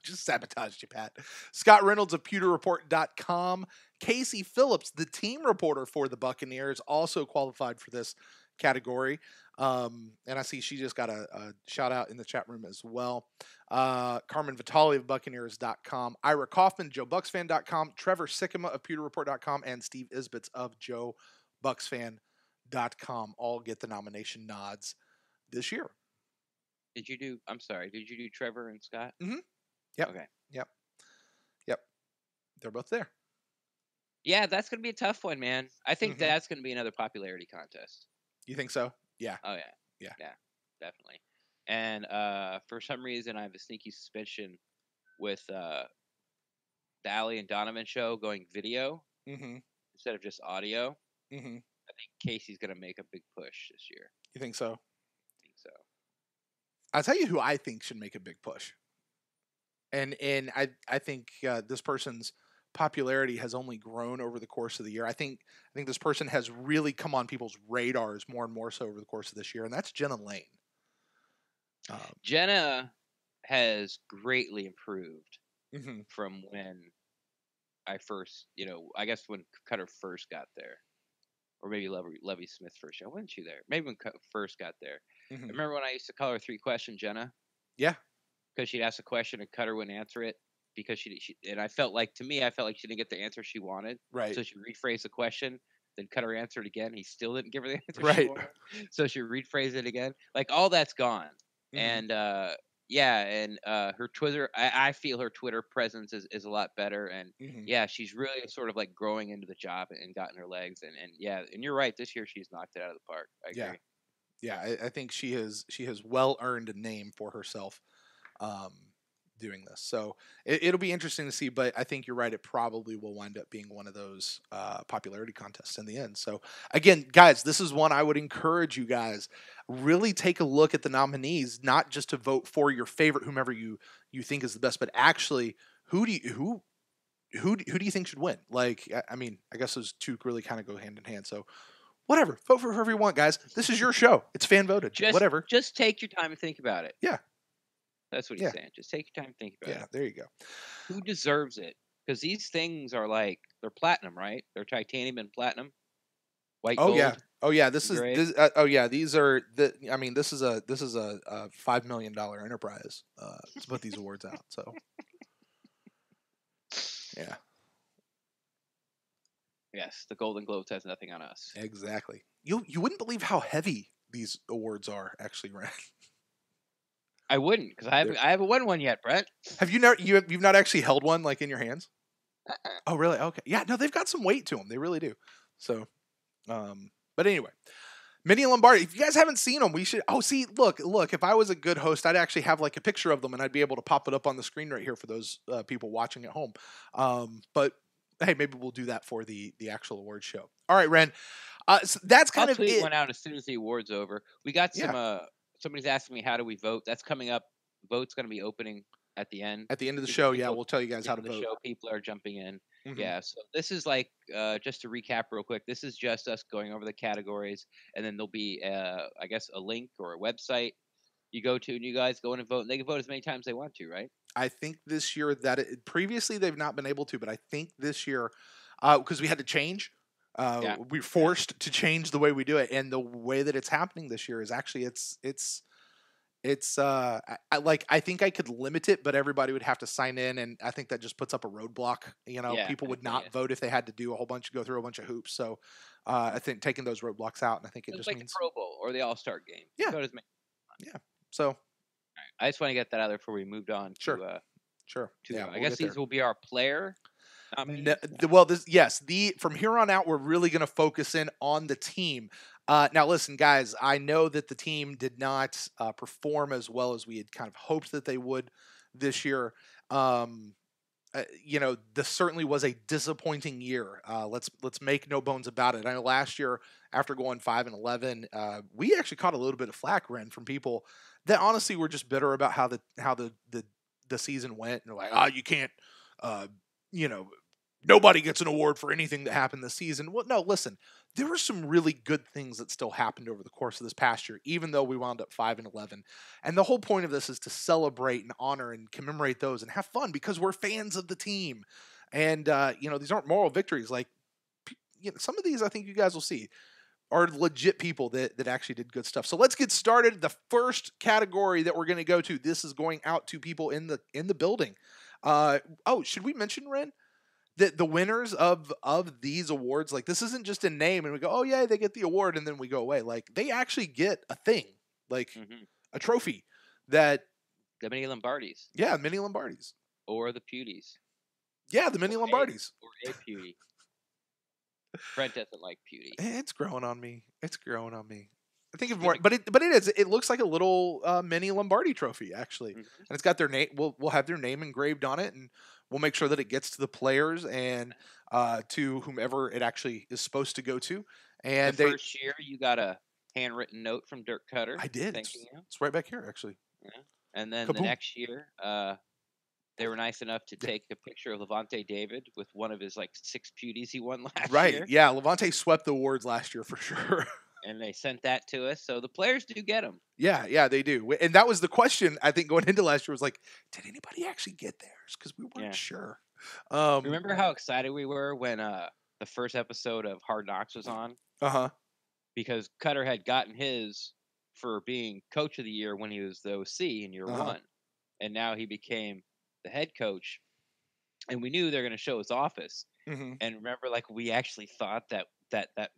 B: Just sabotaged you, Pat. Scott Reynolds of PewterReport.com. Casey Phillips, the team reporter for the Buccaneers, also qualified for this category. And I see she just got a shout out in the chat room as well. Carmen Vitale of Buccaneers.com. Ira Kaufman, JoeBucksFan.com. Trevor Sikkema of PewterReport.com. And Steve Isbitz of JoeBucksFan.com all get the nomination nods this year.
A: I'm sorry, did you do Trevor and Scott?
B: Mm-hmm. Yep.
A: Okay.
B: Yep. They're both there.
A: Yeah, that's going to be a tough one, man. I think
B: Mhm.
A: that's going to be another popularity contest.
B: You think so? Yeah.
A: Oh, yeah.
B: Yeah.
A: Yeah, definitely. And for some reason, I have a sneaky suspicion with the Allie and Donovan show going video
B: Mm-hmm.
A: instead of just audio.
B: Mm-hmm.
A: I think Casey's going to make a big push this year.
B: You think so?
A: I think so.
B: I'll tell you who I think should make a big push. And I think this person's popularity has only grown over the course of the year. I think this person has really come on people's radars more and more so over the course of this year, and that's Jenna Lane.
A: Jenna has greatly improved
B: Mm-hmm.
A: from when I first, I guess when Cutter first got there. Or maybe Levy Smith first. Wasn't she there? Maybe when first got there.
B: Mm-hmm.
A: Remember when I used to call her 3-question Jenna?
B: Yeah.
A: Because she'd ask a question and Cutter wouldn't answer it because she and I felt like she didn't get the answer she wanted.
B: Right.
A: So she rephrased the question, then Cutter answered again. He still didn't give her the answer she
B: Right.
A: wanted. So she rephrased it again. Like all that's gone.
B: Mm-hmm.
A: And her Twitter, I feel her Twitter presence is a lot better. And
B: Mm-hmm.
A: yeah, she's really sort of like growing into the job and gotten her legs. And yeah, and you're right. This year she's knocked it out of the park. I agree.
B: Yeah. I think she has well earned a name for herself doing this. So it'll be interesting to see, but I think you're right. It probably will wind up being one of those popularity contests in the end. So again, guys, this is one I would encourage you guys really take a look at the nominees, not just to vote for your favorite, whomever you think is the best, but actually who do you think should win? Like, I mean, I guess those two really kind of go hand in hand. So whatever, vote for whoever you want, guys. This is your show. It's fan voted. Whatever.
A: Just take your time and think about it.
B: Yeah.
A: That's what he's saying. Just take your time and think about it.
B: Yeah, there you go.
A: Who deserves it? Because these things are like they're platinum, right? They're titanium and platinum. White gold.
B: Yeah. This is this. These are the. I mean, this is a $5 million enterprise to put these awards out. So yeah.
A: Yes, the Golden Globes has nothing on us.
B: Exactly. You wouldn't believe how heavy these awards are, actually, Ryan.
A: I wouldn't, because I haven't won one yet, Brett.
B: Have you never? You've not actually held one like in your hands? Oh, really? Okay. Yeah. No, they've got some weight to them. They really do. So, but anyway, Minnie Lombardi. If you guys haven't seen them, we should. Oh, see, look. If I was a good host, I'd actually have like a picture of them, and I'd be able to pop it up on the screen right here for those people watching at home. But hey, maybe we'll do that for the actual award show. All right, Ren. So that's kind of
A: tweet
B: it.
A: One out as soon as the award's over. We got some. Somebody's asking me how do we vote. That's coming up. Vote's going to be opening at the end.
B: At the end of the show, we'll tell you guys how to vote.
A: Show people are jumping in.
B: Mm-hmm.
A: Yeah, so this is like just to recap real quick. This is just us going over the categories, and then there'll be I guess a link or a website you go to, and you guys go in and vote, and they can vote as many times as they want to, right?
B: I think this year previously they've not been able to, but I think this year, because we had to change,
A: Yeah.
B: we're forced to change the way we do it, and the way that it's happening this year is actually I think I could limit it, but everybody would have to sign in, and I think that just puts up a roadblock.
A: Yeah,
B: People
A: I
B: would
A: agree,
B: not
A: yeah.
B: vote if they had to go through a bunch of hoops. So I think taking those roadblocks out, and I think it
A: It's
B: just
A: like the
B: means
A: Pro Bowl or the All-Star game.
B: yeah,
A: Vote as many.
B: yeah. So
A: I just want to get that out there before we moved on
B: sure,
A: to
B: sure, yeah,
A: I
B: we'll
A: guess
B: get there.
A: these will be our player
B: No,
A: nominees.
B: well, the from here on out, we're really going to focus in on the team. Now, listen, guys, I know that the team did not perform as well as we had kind of hoped that they would this year. Um, this certainly was a disappointing year. Let's make no bones about it. I know last year, after going 5-11, we actually caught a little bit of flack, Ren, from people that honestly were just bitter about how the season went, and they're like, you can't, uh, you know, nobody gets an award for anything that happened this season. Well, no, listen, there were some really good things that still happened over the course of this past year, even though we wound up 5-11. And the whole point of this is to celebrate and honor and commemorate those and have fun because we're fans of the team. And these aren't moral victories. Like, some of these, I think you guys will see, are legit people that actually did good stuff. So let's get started. The first category that we're going to go to, this is going out to people in the building. Should we mention, Ren, that the winners of these awards, like, this isn't just a name and we go, oh yeah, they get the award and then we go away. Like, they actually get a thing, like a trophy that
A: The mini Lombardis
B: mini Lombardis.
A: or the Pewties.
B: Yeah, the mini Lombardis.
A: Or a Pewty. Brent doesn't like Pewty.
B: It's growing on me. I think of more, but it looks like a little mini Lombardi trophy actually, and it's got their name. We'll have their name engraved on it, and we'll make sure that it gets to the players and to whomever it actually is supposed to go to. And
A: the first year, you got a handwritten note from Dirk Cutter.
B: I did.
A: Thanking you.
B: It's right back here, actually.
A: Yeah. And then
B: Kaboom.
A: The next year, they were nice enough to take a picture of Levante David with one of his 6 Pewties he won last year.
B: Right. Yeah, Levante swept the awards last year for sure.
A: And they sent that to us, so the players do get them.
B: Yeah, they do. And that was the question, I think, going into last year was like, did anybody actually get theirs? Because we weren't sure.
A: Remember how excited we were when the first episode of Hard Knocks was on?
B: Uh-huh.
A: Because Cutter had gotten his for being coach of the year when he was the OC in year 1. And now he became the head coach. And we knew they were going to show his office.
B: Mm-hmm.
A: And remember, we actually thought that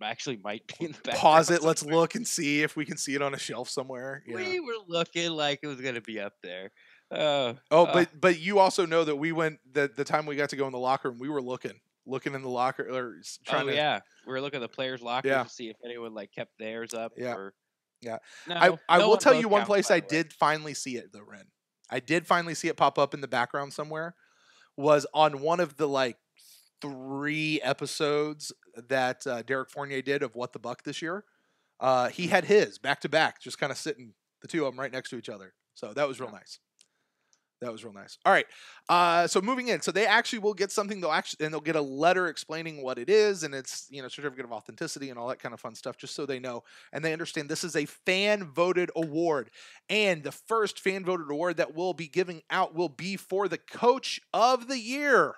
A: actually might be in the back.
B: Pause it. Let's look and see if we can see it on a shelf somewhere. Yeah.
A: We were looking like it was going to be up there.
B: But you also know that we went the time we got to go in the locker room. We were looking in the locker or trying to.
A: Yeah, we were looking at the players' lockers to see if anyone kept theirs up.
B: Yeah.
A: No,
B: I will tell you one
A: counts,
B: place I did finally see it though, Ren. I did finally see it pop up in the background somewhere. Was on one of the 3 episodes that Derek Fournier did of What the Buck this year. He had his back to back, just kind of sitting, the two of them right next to each other. So that was real nice. All right. So moving in. So they actually will get something. They'll get a letter explaining what it is, and it's certificate of authenticity and all that kind of fun stuff, just so they know and they understand this is a fan voted award, and the first fan voted award that we'll be giving out will be for the Coach of the Year.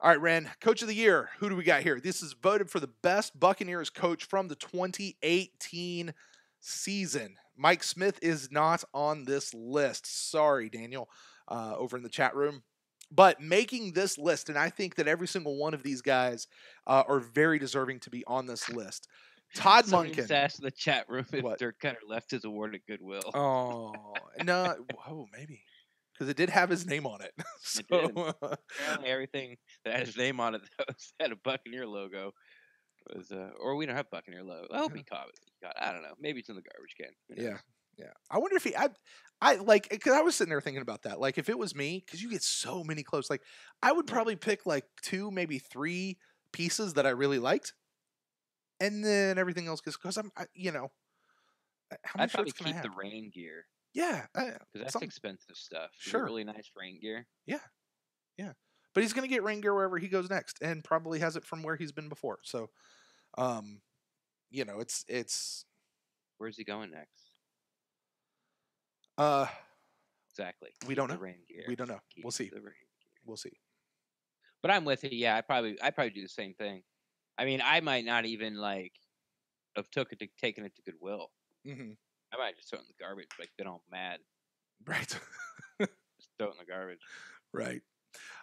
B: All right, Ren, Coach of the Year. Who do we got here? This is voted for the best Buccaneers coach from the 2018 season. Mike Smith is not on this list. Sorry, Daniel, over in the chat room. But making this list, and I think that every single one of these guys are very deserving to be on this list. Todd Monken.
A: Asked in the chat room if Dirk Cutter left his award at Goodwill.
B: Oh, no. Whoa, maybe. Because it did have his name on it. So,
A: apparently everything that had his name on it that had a Buccaneer logo was, or we don't have Buccaneer logo. I hope he caught it. I don't know. Maybe it's in the garbage can.
B: Yeah. I wonder if because I was sitting there thinking about that. Like, if it was me, because you get so many close, I would probably pick 2, maybe 3 pieces that I really liked, and then everything else because how many
A: I'd probably
B: shirts can I
A: keep
B: have?
A: the rain gear.
B: Yeah,
A: because that's expensive stuff.
B: Sure,
A: really nice rain gear.
B: Yeah. But he's gonna get rain gear wherever he goes next, and probably has it from where he's been before. So, it's
A: where's he going next?
B: Uh,
A: Exactly.
B: we
A: Keep
B: don't
A: the
B: know.
A: rain gear.
B: We don't know.
A: Keep
B: We'll see.
A: the rain gear.
B: We'll see.
A: But I'm with you. Yeah, I probably do the same thing. I mean, I might not even like have taken it to Goodwill.
B: Mm-hmm.
A: I might just throw it in the garbage, like been all mad.
B: Right.
A: Just throw it in the garbage.
B: Right.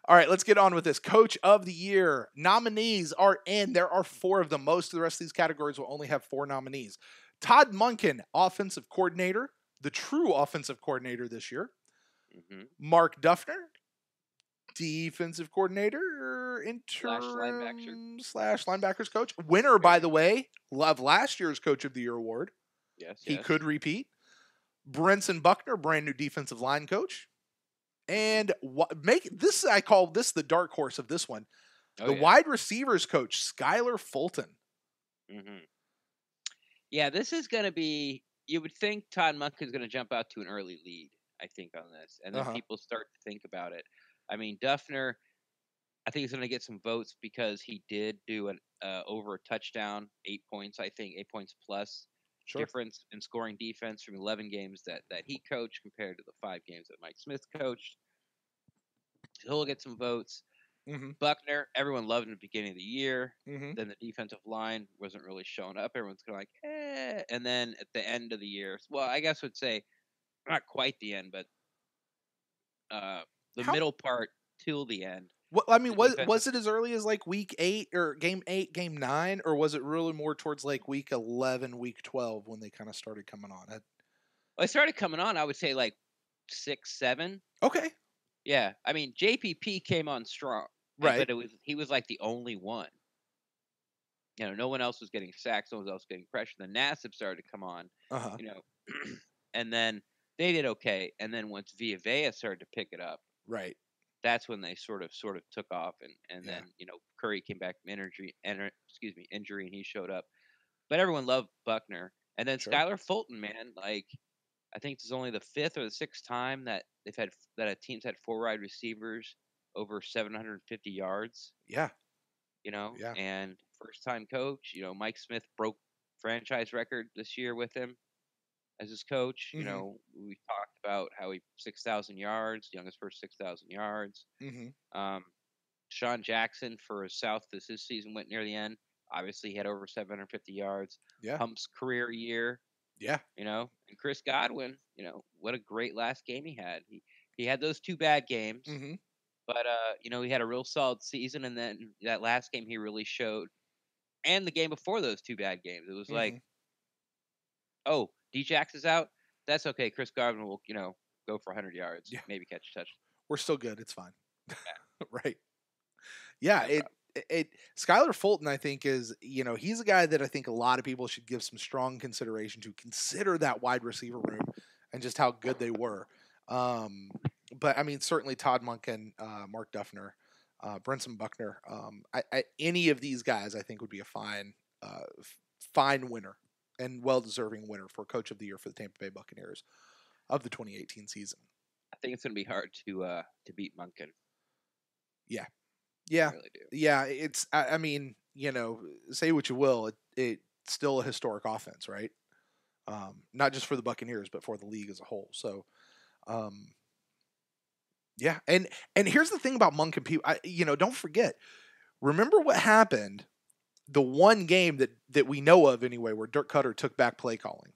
B: All right, let's get on with this. Coach of the Year nominees are in. There are 4 of them. Most of the rest of these categories will only have 4 nominees. Todd Monken, offensive coordinator, the true offensive coordinator this year.
A: Mm-hmm.
B: Mark Duffner, defensive coordinator,
A: Linebacker.
B: interim / linebackers coach. Winner, by the way, of last year's Coach of the Year award.
A: Yes,
B: He
A: yes.
B: could repeat. Brenson Buckner, brand new defensive line coach. And I call this the dark horse of this one. The wide receivers coach, Skylar Fulton.
A: Mm-hmm. Yeah, this is going to be, you would think Todd Monken's going to jump out to an early lead, I think, on this. And then people start to think about it. I mean, Duffner, I think he's going to get some votes because he did do an over a touchdown, 8 points, I think, 8 points plus difference in scoring defense from 11 games that he coached compared to the 5 games that Mike Smith coached. He'll get some votes.
B: Mm-hmm.
A: Buckner, everyone loved him at the beginning of the year.
B: Mm-hmm.
A: Then the defensive line wasn't really showing up. Everyone's kind of like, eh. And then at the end of the year, well, I guess I would say not quite the end, but the middle part till the end.
B: What I mean, was it as early as like week 8 or game 8, game 9, or was it really more towards like week 11, week 12 when they kind of started coming on?
A: Well, they started coming on, I would say like 6, 7.
B: Okay.
A: Yeah, I mean JPP came on strong,
B: right?
A: But he was like the only one. You know, no one else was getting sacks, no one else was getting pressure. The Nassib started to come on, you know, and then they did okay. And then once Villa started to pick it up,
B: right,
A: that's when they sort of took off. And then Curry came back from injury, and he showed up. But everyone loved Buckner, and then Skylar Fulton, man, like I think this is only the 5th or the 6th time that a team's had 4 wide receivers over 750 yards.
B: Yeah.
A: And first time coach, Mike Smith broke franchise record this year with him as his coach.
B: Mm-hmm.
A: We talked about how he 6,000 yards, youngest first 6,000 yards.
B: Mm-hmm.
A: Sean Jackson for his his season went near the end. Obviously, he had over 750 yards.
B: Yeah.
A: Hump's career year.
B: Yeah.
A: And Chris Godwin, what a great last game he had. He had those 2 bad games.
B: Mm-hmm.
A: But he had a real solid season, and then that last game he really showed, and the game before those 2 bad games, it was like, oh, Djax is out. That's okay. Chris Godwin will, go for 100 yards, maybe catch a touchdown.
B: We're still good. It's fine. Yeah. Right. Yeah. Skylar Fulton, I think, is he's a guy that I think a lot of people should give some strong consideration to consider that wide receiver room and just how good they were. But I mean, certainly Todd Monken, Mark Duffner, Brenson Buckner, any of these guys, I think would be a fine winner and well-deserving winner for Coach of the Year for the Tampa Bay Buccaneers of the 2018 season.
A: I think it's going to be hard to beat Monken.
B: Yeah. Yeah.
A: I really do.
B: Yeah. It's, I mean, say what you will, it's still a historic offense, right? Not just for the Buccaneers, but for the league as a whole. So, yeah, and here's the thing about Monken, people, don't forget. Remember what happened the one game that we know of anyway, where Dirk Cutter took back play calling.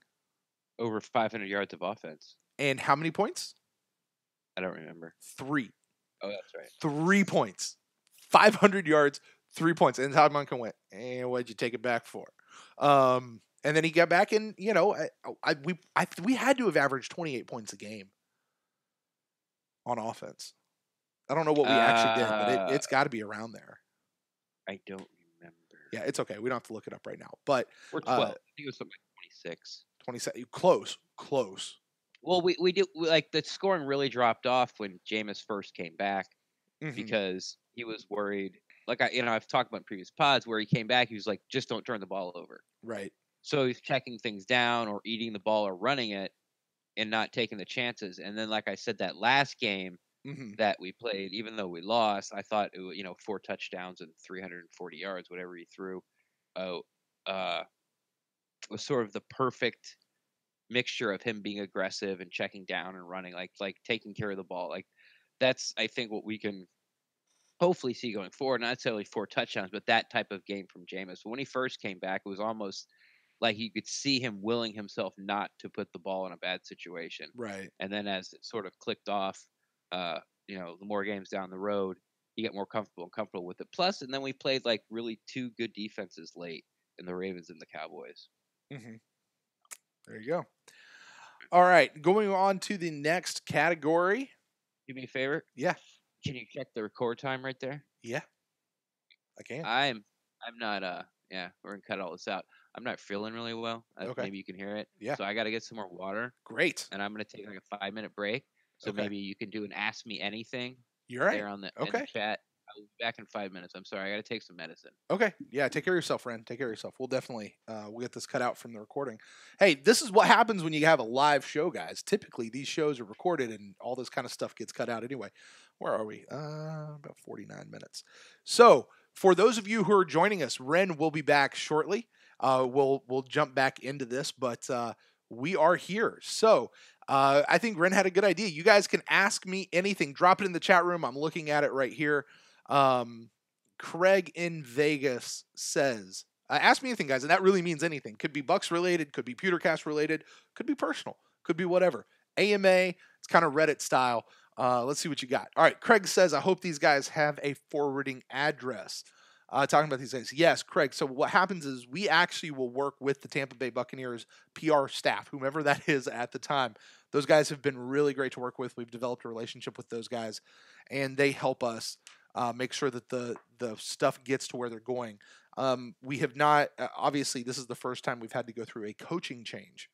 A: Over 500 yards of offense.
B: And how many points?
A: I don't remember.
B: 3.
A: Oh, that's right.
B: 3 points. 500 yards, 3 points. And Todd Monken went, what'd you take it back for? And then he got back in, we had to have averaged 28 points a game on offense. I don't know what we actually did, but it's got to be around there.
A: I don't remember.
B: Yeah, it's okay. We don't have to look it up right now. But
A: we're 12. I think it was something like 26.
B: 27. Close.
A: Well, we do like the scoring really dropped off when Jameis first came back because he was worried. Like I've talked about in previous pods where he came back, he was like, just don't turn the ball over.
B: Right.
A: So he's checking things down or eating the ball or running it and not taking the chances. And then, like I said, that last game that we played, even though we lost, I thought it was, 4 touchdowns and 340 yards, whatever he threw, was sort of the perfect mixture of him being aggressive and checking down and running, like taking care of the ball. Like that's I think what we can hopefully see going forward. Not necessarily 4 touchdowns, but that type of game from Jameis. When he first came back, it was almost like you could see him willing himself not to put the ball in a bad situation.
B: Right.
A: And then as it sort of clicked off, the more games down the road, you get more comfortable with it. Plus, and then we played like really 2 good defenses late in the Ravens and the Cowboys.
B: Mm-hmm. There you go. All right, going on to the next category.
A: Do me a favor.
B: Yeah.
A: Can you check the record time right there?
B: Yeah. I can.
A: I'm not we're gonna cut all this out. I'm not feeling really well.
B: Okay.
A: Maybe you can hear it.
B: Yeah.
A: So I got to get some more water.
B: Great.
A: And I'm gonna take like a 5-minute break. So
B: Okay.
A: maybe you can do an ask me anything.
B: You're right.
A: There in the
B: Okay.
A: chat. I'll be back in 5 minutes. I'm sorry. I got to take some medicine.
B: Okay. Yeah. Take care of yourself, Ren. Take care of yourself. We'll definitely we'll get this cut out from the recording. Hey, this is what happens when you have a live show, guys. Typically, these shows are recorded and all this kind of stuff gets cut out anyway. Where are we? About 49 minutes. So, for those of you who are joining us, Ren will be back shortly. We'll jump back into this, but we are here. So, I think Ren had a good idea. You guys can ask me anything. Drop it in the chat room. I'm looking at it right here. Craig in Vegas says, ask me anything, guys. And that really means anything. Could be Bucks related, could be PewterCast related, could be personal, could be whatever. AMA, it's kind of Reddit style. Let's see what you got. All right. Craig says, I hope these guys have a forwarding address. Talking about these guys. Yes, Craig. So what happens is we actually will work with the Tampa Bay Buccaneers PR staff, whomever that is at the time. Those guys have been really great to work with. We've developed a relationship with those guys, and they help us make sure that the stuff gets to where they're going. We have not, obviously, this is the first time we've had to go through a coaching change.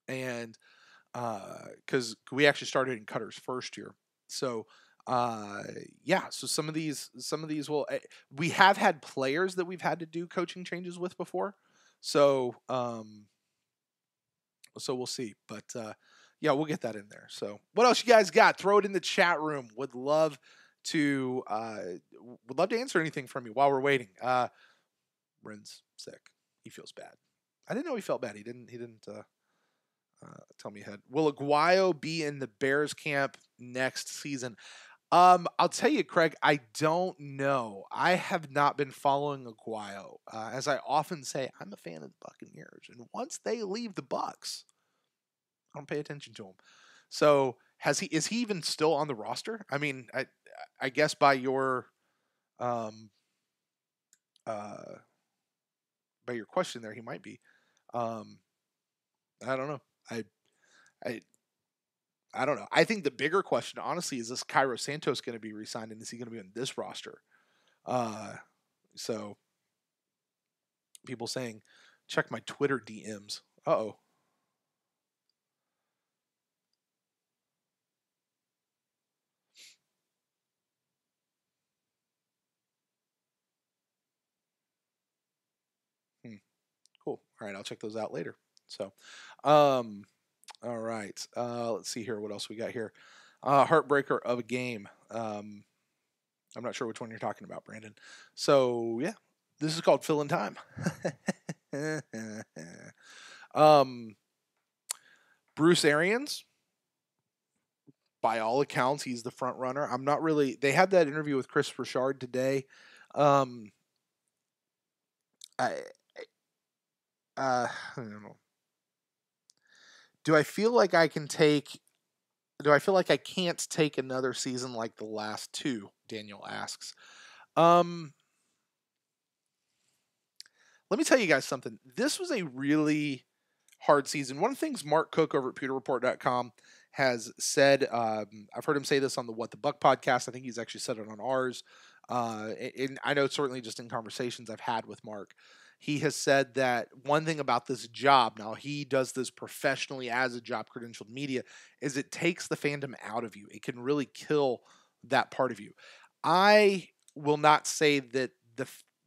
B: And because we actually started in Cutter's first year. So, so some of these will, we have had players that we've had to do coaching changes with before. So, so we'll see, but, yeah, we'll get that in there. So what else you guys got? Throw it in the chat room. Would love to answer anything from you while we're waiting. Ren's sick. He feels bad. I didn't know he felt bad. He didn't tell me ahead. Will Aguayo be in the Bears camp next season? I'll tell you, Craig, I don't know. I have not been following Aguayo. As I often say, I'm a fan of the Buccaneers, and once they leave the Bucs, I don't pay attention to him. So is he even still on the roster? I mean, I guess by your question there, he might be. I don't know. I don't know. I think the bigger question, honestly, is this Cairo Santos going to be re-signed, and is he going to be on this roster? So people saying, check my Twitter DMs. Uh-oh. Cool. All right, I'll check those out later. So, all right. Let's see here. What else we got here? Heartbreaker of a game. I'm not sure which one you're talking about, Brandon. So, yeah, this is called Fill in Time. Bruce Arians, by all accounts, he's the front runner. I'm not really. They had that interview with Chris Richard today. I don't know. Do I feel like I can't take another season like the last two? Daniel asks. Let me tell you guys something. This was a really hard season. One of the things Mark Cook over at PewterReport.com has said, I've heard him say this on the What the Buck podcast. I think he's actually said it on ours. And I know certainly just in conversations I've had with Mark, he has said that one thing about this job, now he does this professionally as a job, credentialed media, is it takes the fandom out of you. It can really kill that part of you. I will not say that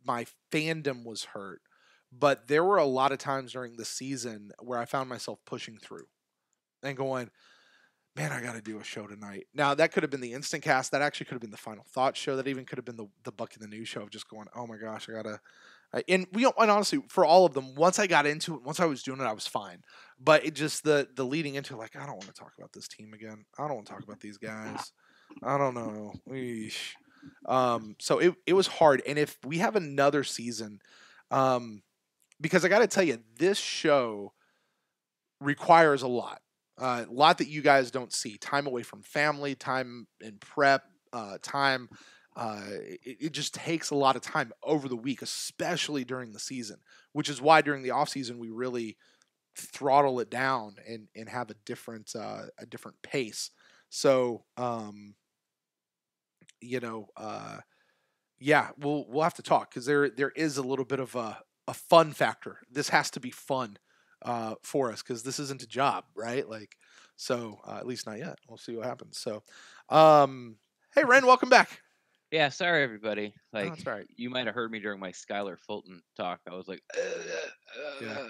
B: my fandom was hurt, but there were a lot of times during the season where I found myself pushing through and going, Man, I got to do a show tonight. Now, that could have been the instant cast. That actually could have been the final thought show. That even could have been the Buck in the News show of just going, oh my gosh, I got to. And and honestly, for all of them, once I got into it, once I was doing it, I was fine. But it just the leading into like, I don't want to talk about this team again. I don't want to talk about these guys. I don't know. Eesh. So it was hard. And if we have another season, because I got to tell you, this show requires a lot that you guys don't see. Time away from family, time in prep, time. It just takes a lot of time over the week, especially during the season, which is why during the off season we really throttle it down and have a different pace. So yeah, we'll have to talk because there is a little bit of a fun factor. This has to be fun for us because this isn't a job, right? Like, so at least not yet. We'll see what happens. So, hey, Ren, welcome back.
A: Yeah, sorry everybody. Like,
B: that's all right.
A: You might have heard me during my Skylar Fulton talk. I was like,
B: Yeah.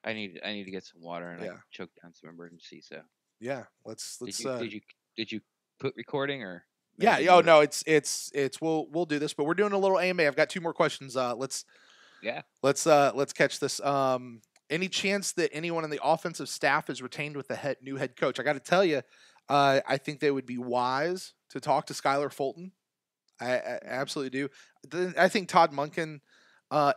A: I need to get some water, and
B: Yeah.
A: I choked down some emergency. So
B: yeah, let's.
A: Did you put recording or?
B: Yeah. Oh no, it's we'll do this, but we're doing a little AMA. I've got 2 more questions. Let's catch this. Any chance that anyone in the offensive staff is retained with the new head coach? I got to tell you, I think they would be wise to talk to Skylar Fulton. I absolutely do. I think Todd Monken.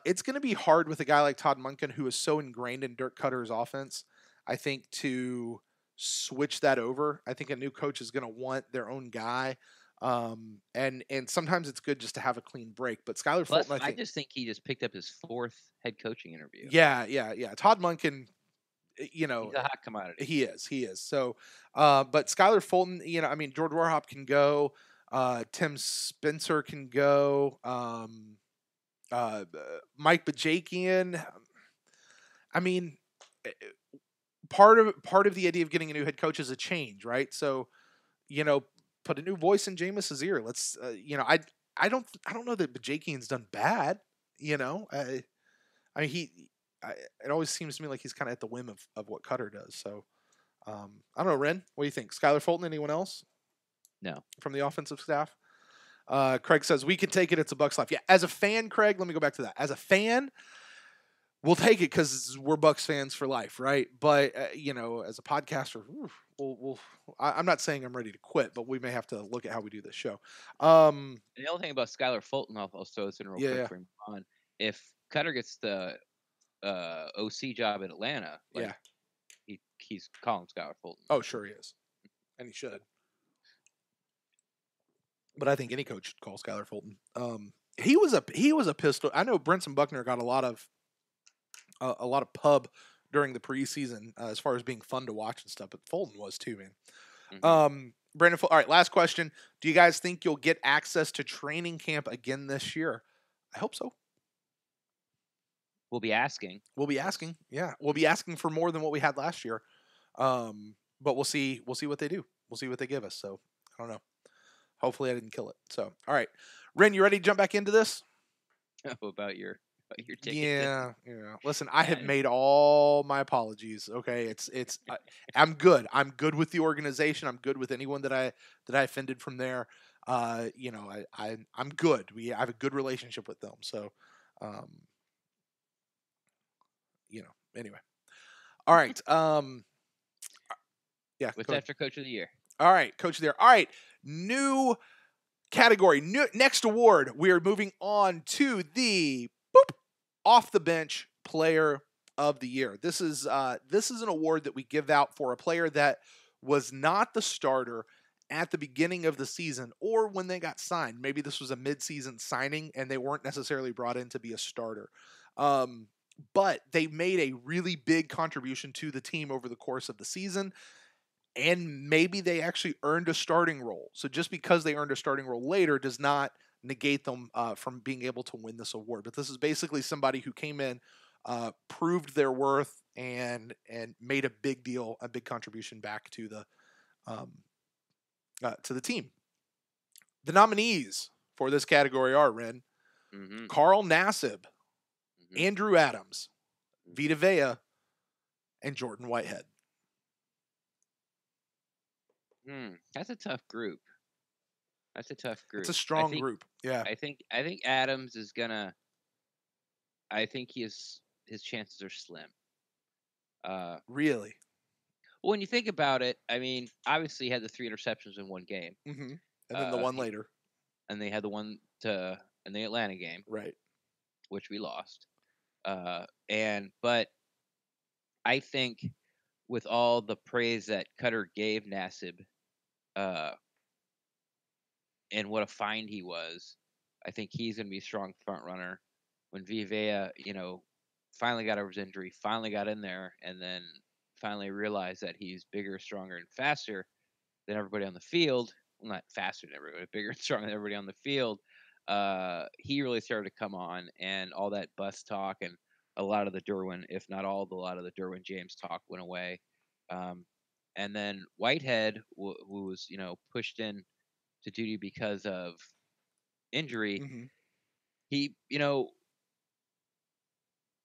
B: It's going to be hard with a guy like Todd Monken who is so ingrained in Dirk Cutter's offense. I think to switch that over. I think a new coach is going to want their own guy. And sometimes it's good just to have a clean break. But Skylar Fulton,
A: I just think he just picked up his 4th head coaching interview.
B: Yeah. Todd Monken,
A: he's a hot commodity.
B: He is. So, but Skylar Fulton, I mean, George Warhop can go. Tim Spencer can go. Mike Bajakian. I mean, part of the idea of getting a new head coach is a change, right? So, put a new voice in Jameis's ear. Let's, I don't know that Bajakian's done bad. I mean, it always seems to me like he's kind of at the whim of what Cutter does. So, I don't know, Ren, what do you think? Skylar Fulton, anyone else?
A: No.
B: From the offensive staff? Craig says, we can take it. It's a Bucs life. Yeah, as a fan, Craig, let me go back to that. As a fan, we'll take it because we're Bucs fans for life, right? But, as a podcaster, I'm not saying I'm ready to quit, but we may have to look at how we do this show.
A: The only thing about Skylar Fulton, I'll throw this in real quick for him on. If Cutter gets the OC job in Atlanta, he's calling Skylar Fulton.
B: Oh, sure he is. And he should. But I think any coach should call Skylar Fulton. He was a pistol. I know Brinson Buckner got a lot of pub during the preseason as far as being fun to watch and stuff. But Fulton was too, man. Mm-hmm. Brandon. All right, last question. Do you guys think you'll get access to training camp again this year? I hope so.
A: We'll be asking.
B: Yeah, we'll be asking for more than what we had last year. But we'll see what they do. We'll see what they give us. So I don't know. Hopefully I didn't kill it. So, all right. Ren, you ready to jump back into this?
A: How about your ticket?
B: Yeah. Listen, I have made all my apologies. Okay. I'm good. I'm good with the organization. I'm good with anyone that I offended from there. I'm good. I have a good relationship with them. So, anyway. All right. Yeah.
A: What's after Coach of the Year?
B: All right. Coach of the Year. All right. New category. Next award. We are moving on to the off the bench player of the year. This is an award that we give out for a player that was not the starter at the beginning of the season or when they got signed. Maybe this was a mid-season signing and they weren't necessarily brought in to be a starter. But they made a really big contribution to the team over the course of the season. And maybe they actually earned a starting role. So just because they earned a starting role later does not negate them from being able to win this award. But this is basically somebody who came in, proved their worth, and made a big deal, a big contribution back to the team. The nominees for this category are, Ren, Carl Nassib, Andrew Adams, Vita Vea, and Jordan Whitehead.
A: That's a tough group. That's a tough
B: It's a
A: group.
B: strong group. Yeah,
A: I think Adams is gonna. I think his chances are slim. Uh,
B: really.
A: well, when you think about it, I mean, obviously he had the 3 interceptions in one game.
B: Hmm. And then the one
A: He
B: later.
A: and they had the one to in the Atlanta game,
B: Right.
A: which we lost. But I think with all the praise that Cutter gave Nassib, uh, and what a find he was, I think he's going to be a strong front runner. When Vivea, finally got over his injury, finally got in there, and then finally realized that he's bigger, stronger, and faster than everybody on the field. Well, not faster than everybody, but bigger and stronger than everybody on the field. He really started to come on, and all that bus talk and a lot of the Derwin, if not all, a lot of the Derwin James talk went away. Um, and then Whitehead, who was pushed in to duty because of injury,
B: Hmm.
A: he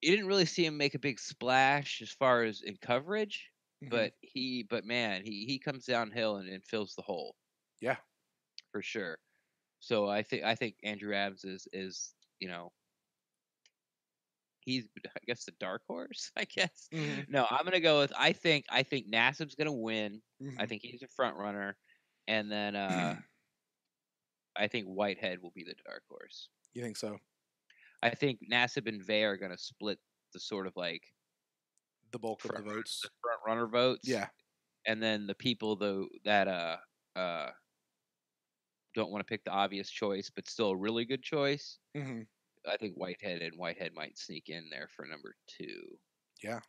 A: you didn't really see him make a big splash as far as in coverage,
B: Hmm.
A: but man, he comes downhill and fills the hole
B: Yeah.
A: for sure. So I think Andrew Adams is he's I guess the dark horse. I guess
B: Hmm.
A: no, I'm gonna go with I think Nassib's gonna win. I
B: Hmm.
A: think he's a front runner, and then I think Whitehead will be the dark horse.
B: You think so?
A: I think Nassib and Vey are gonna split the sort of like
B: The bulk of the
A: the
B: votes.
A: front runner votes,
B: Yeah.
A: and then the people though that uh don't want to pick the obvious choice, but still a really good choice.
B: Hmm.
A: I think Whitehead might sneak in there for number 2.
B: Yeah.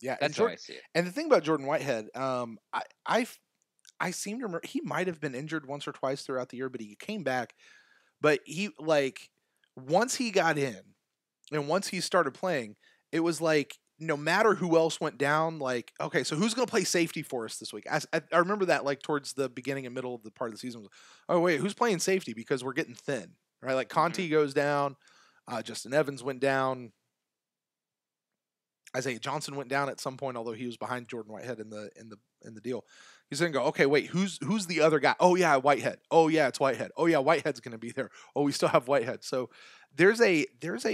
B: Yeah. And
A: That's how I
B: Jordan.
A: see it.
B: And the thing about Jordan Whitehead, I seem to remember he might have been injured once or twice throughout the year, but he came back. But he like once he got in and once he started playing, it was like no matter who else went down, like okay, so who's going to play safety for us this week? I remember that like towards the beginning and middle of the part of the season was, oh wait, who's playing safety because we're getting thin, right? Like
A: Hmm.
B: Conti goes down, Justin Evans went down, Isaiah Johnson went down at some point, although he was behind Jordan Whitehead in the deal. He's gonna go, okay, wait, who's the other guy? Oh yeah, Whitehead. Oh yeah, it's Whitehead. Oh yeah, Whitehead's gonna be there. Oh, we still have Whitehead. So there's a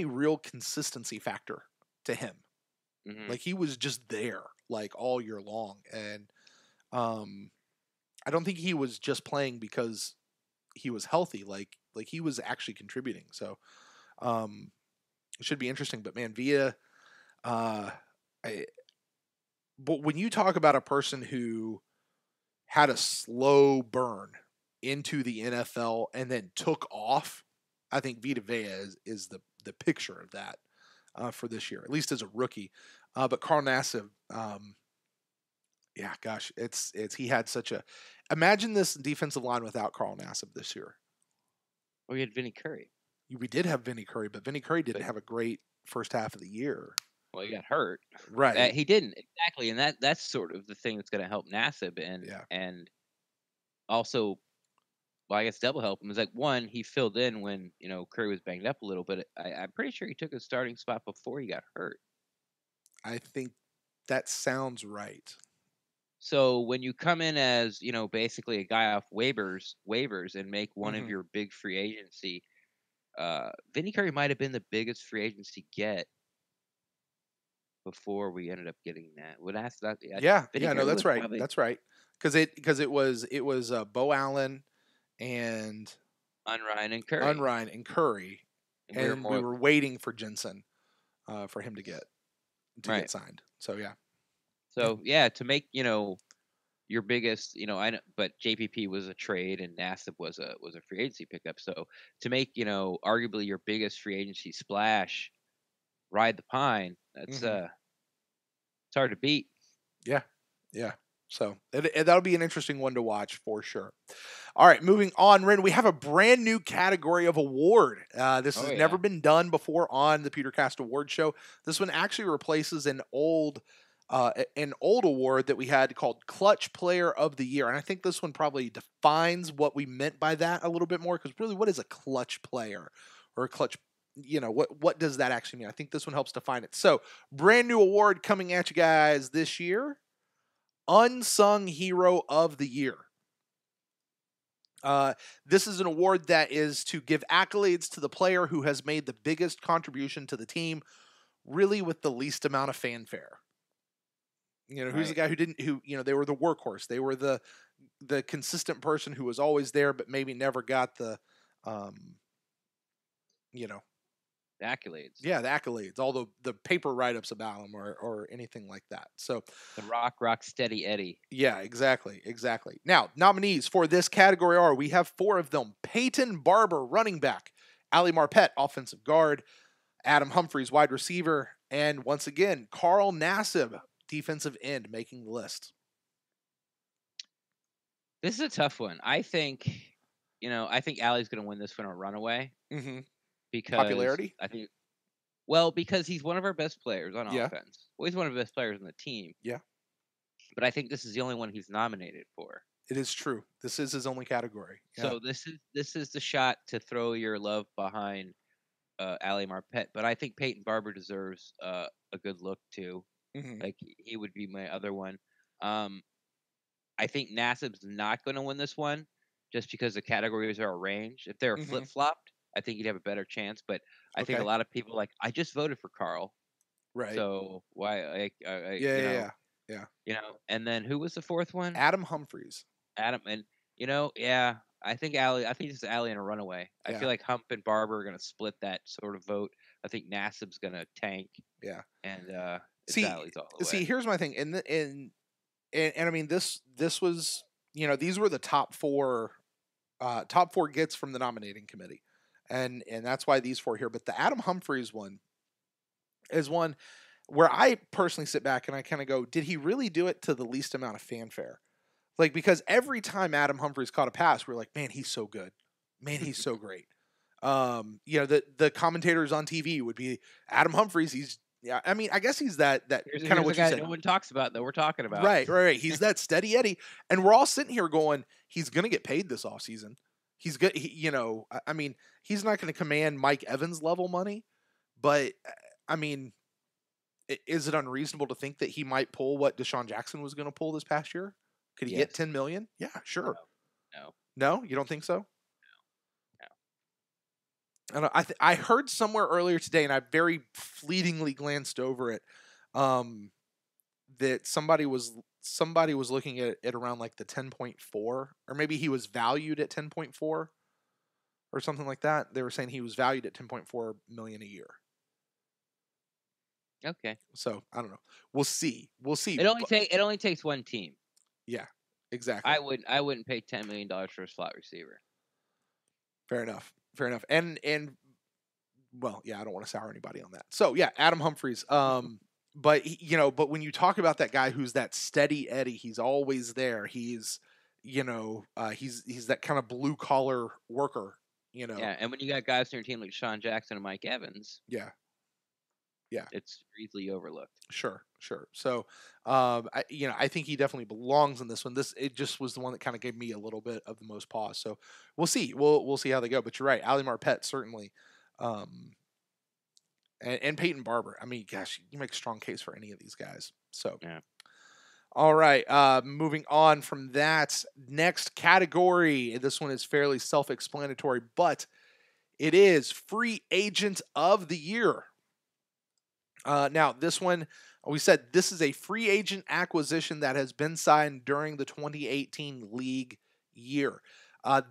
B: real consistency factor to him.
A: Hmm.
B: Like he was just there like all year long, and um, I don't think he was just playing because he was healthy. Like he was actually contributing. So um, it should be interesting. But man, Via, uh, I, but when you talk about a person who had a slow burn into the NFL and then took off, I think Vita Vea is the picture of that for this year, at least as a rookie. But Carl Nassib, yeah, gosh, it's he had such a. Imagine this defensive line without Carl Nassib this year.
A: We had Vinny Curry,
B: We did have Vinny Curry, but Vinny Curry didn't
A: but
B: have a great first half of the year.
A: well, he got hurt.
B: Right.
A: He didn't exactly, and that's sort of the thing that's going to help Nassib,
B: Yeah.
A: and also, well, I guess double help him is like one, he filled in when Curry was banged up a little, but I'm pretty sure he took a starting spot before he got hurt.
B: I think that sounds right.
A: So when you come in as basically a guy off waivers, and make one of
B: Hmm.
A: your big free agency, Vinny Curry might have been the biggest free agency get before we ended up getting that. Well, that's not. Yeah,
B: Yeah,
A: Vinny
B: yeah, no,
A: Curry
B: that's
A: was
B: right.
A: probably
B: That's right. Because it was Bo Allen and
A: on Ryan and Curry,
B: Unrein and Curry,
A: and we were
B: and we
A: more
B: were waiting for Jensen for him to get
A: right.
B: signed. So yeah, yeah,
A: So yeah, to make your biggest, I know, but JPP was a trade and Nassib was a free agency pickup. So to make arguably your biggest free agency splash, ride the pine. That's
B: hmm
A: it's hard to beat.
B: yeah, yeah. So that'll be an interesting one to watch for sure. All right, moving on, Ren. We have a brand new category of award. This
A: Oh
B: has
A: yeah.
B: never been done before on the PewterCast Award Show. This one actually replaces an old award that we had called Clutch Player of the Year, and I think this one probably defines what we meant by that a little bit more. Because really, what is a clutch player or a clutch? What does that actually mean? I think this one helps define it. So, brand new award coming at you guys this year. Unsung Hero of the Year. This is an award that is to give accolades to the player who has made the biggest contribution to the team, really with the least amount of fanfare. Who's the guy who they were the workhorse. They were the consistent person who was always there, but maybe never got the,
A: The accolades.
B: Yeah, the accolades, all the paper write-ups about him or anything like that. So
A: The rock steady Eddie.
B: yeah, exactly. Now, nominees for this category are, we have 4 of them: Peyton Barber, running back; Ali Marpet, offensive guard; Adam Humphries, wide receiver; and once again, Carl Nassib, defensive end, making the list.
A: This is a tough one. I think Ali's going to win this one a runaway.
B: Mm-hmm.
A: Because
B: popularity?
A: Because he's one of our best players on offense. Well, he's one of the best players on the team.
B: Yeah.
A: But I think this is the only one he's nominated for.
B: It is true. This is his only category. Yeah.
A: So this is the shot to throw your love behind Ali Marpet. But I think Peyton Barber deserves a good look too.
B: Mm-hmm.
A: Like, he would be my other one. I think Nassib's not going to win this one just because the categories are arranged. If they're flip-flopped, I think you'd have a better chance. But I think a lot of people I just voted for Carl.
B: Right.
A: So why?
B: Yeah.
A: And then who was the fourth one?
B: Adam Humphries.
A: Adam, and I think Ali. I think this is Ali in a runaway. I feel like Hump and Barber are going to split that sort of vote. I think Nassib's going to tank.
B: Yeah.
A: And it's Ali's all the way.
B: See, here's my thing, and I mean, this was, these were the top four gets from the nominating committee, and that's why these 4 here. But the Adam Humphries one is one where I personally sit back and I kind of go, did he really do it to the least amount of fanfare? Like, because every time Adam Humphries caught a pass, we're like, man, he's so good, man, he's so great. The commentators on TV would be, Adam Humphries, yeah, I mean, I guess he's that kind of what you said.
A: No one talks about that we're talking about.
B: Right. He's that steady Eddie, and we're all sitting here going, he's going to get paid this offseason. He's good. I mean, he's not going to command Mike Evans level money, but I mean, is it unreasonable to think that he might pull what Deshaun Jackson was going to pull this past year? Could he get $10 million? Yeah, sure. No, you don't think so? I heard somewhere earlier today, and I very fleetingly glanced over it, that somebody was looking at it around like the 10.4, or maybe he was valued at 10.4 or something like that. They were saying he was valued at 10.4 million a year.
A: Okay.
B: So I don't know. We'll see.
A: It only takes one team.
B: Yeah, exactly.
A: I wouldn't pay $10 million for a slot receiver.
B: Fair enough. And well, yeah, I don't want to sour anybody on that. So yeah, Adam Humphries. But but when you talk about that guy who's that steady Eddie, he's always there. He's he's that kind of blue collar worker.
A: Yeah, and when you got guys on your team like Deshaun Jackson and Mike Evans,
B: yeah,
A: it's easily overlooked.
B: Sure. So, I think he definitely belongs in this one. It just was the one that kind of gave me a little bit of the most pause. So we'll see. We'll see how they go. But you're right, Ali Marpet certainly, and Peyton Barber. I mean, gosh, you make a strong case for any of these guys. So
A: yeah.
B: All right. Moving on from that, next category. This one is fairly self-explanatory, but it is Free Agent of the Year. Now, this one, we said this is a free agent acquisition that has been signed during the 2018 league year.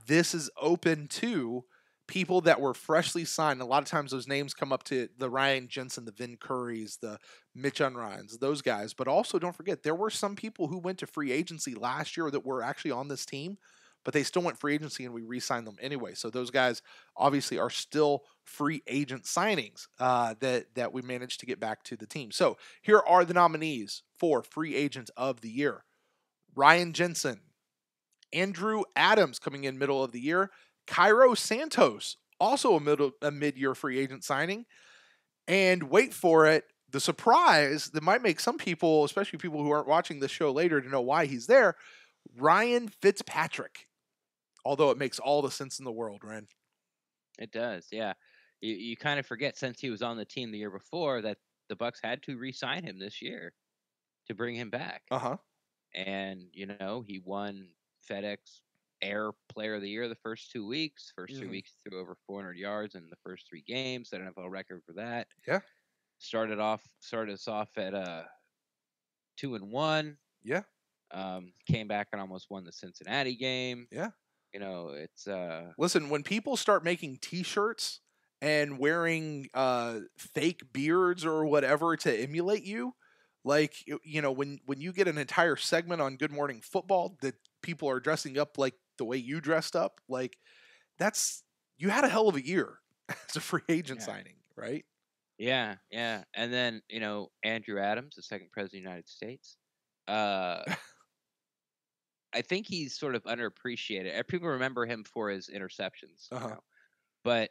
B: This is open to people that were freshly signed. A lot of times those names come up to the Ryan Jensen, the Vin Currys, the Mitch Unryans, those guys. But also don't forget, there were some people who went to free agency last year that were actually on this team, but they still went free agency and we re-signed them anyway. So those guys obviously are still free agent signings that we managed to get back to the team. So here are the nominees for Free Agent of the Year. Ryan Jensen, Andrew Adams coming in middle of the year, Cairo Santos, also a mid-year free agent signing, and wait for it, the surprise that might make some people, especially people who aren't watching this show later, to know why he's there, Ryan Fitzpatrick. Although it makes all the sense in the world, Ren.
A: It does, yeah. You kind of forget, since he was on the team the year before, that the Bucs had to re-sign him this year to bring him back.
B: Uh-huh.
A: and he won FedEx Air Player of the Year the first 2 weeks. First 2 weeks, he threw over 400 yards in the first 3 games. Set an NFL record for that.
B: Yeah.
A: Started us off at 2-1.
B: Yeah.
A: Came back and almost won the Cincinnati game.
B: Yeah.
A: It's
B: listen, when people start making T-shirts and wearing fake beards or whatever to emulate you, like when you get an entire segment on Good Morning Football that people are dressing up like the way you dressed up, like you had a hell of a year as a free agent signing, right?
A: Yeah. And then, Andrew Adams, the second president of the United States. I think he's sort of underappreciated. People remember him for his interceptions, but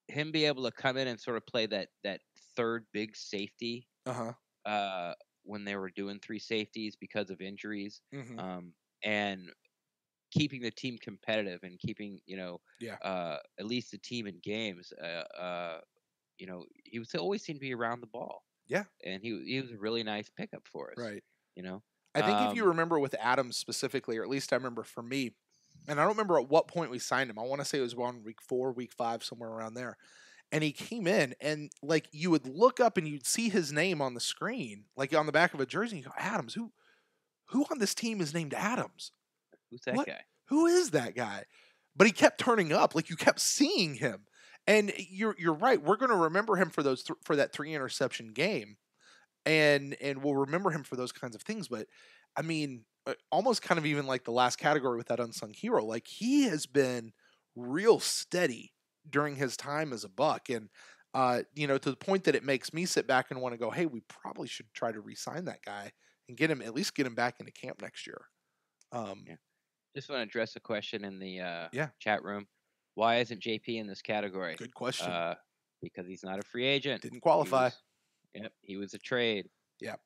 A: him be able to come in and sort of play that third big safety when they were doing 3 safeties because of injuries, and keeping the team competitive and keeping at least the team in games. He was always seemed to be around the ball.
B: Yeah,
A: and he was a really nice pickup for us.
B: Right.
A: You know,
B: I think if you remember with Adams specifically, or at least I remember for me, and I don't remember at what point we signed him. I want to say it was around week 4, week 5, somewhere around there. And he came in, and like you would look up and you'd see his name on the screen, like on the back of a jersey. And you go, Adams, who on this team is named Adams?
A: Who's that guy?
B: Who is that guy? But he kept turning up, like you kept seeing him. And you're right. We're going to remember him for those for that 3 interception game, and we'll remember him for those kinds of things. But I mean, almost kind of even like the last category with that unsung hero, like he has been real steady during his time as a Buck, and to the point that it makes me sit back and want to go, hey, we probably should try to re-sign that guy and get him back into camp next year.
A: Just want to address a question in the chat room. Why isn't JP in this category?
B: Good question.
A: Because he's not a free agent.
B: Didn't qualify.
A: He was a trade.
B: Yep.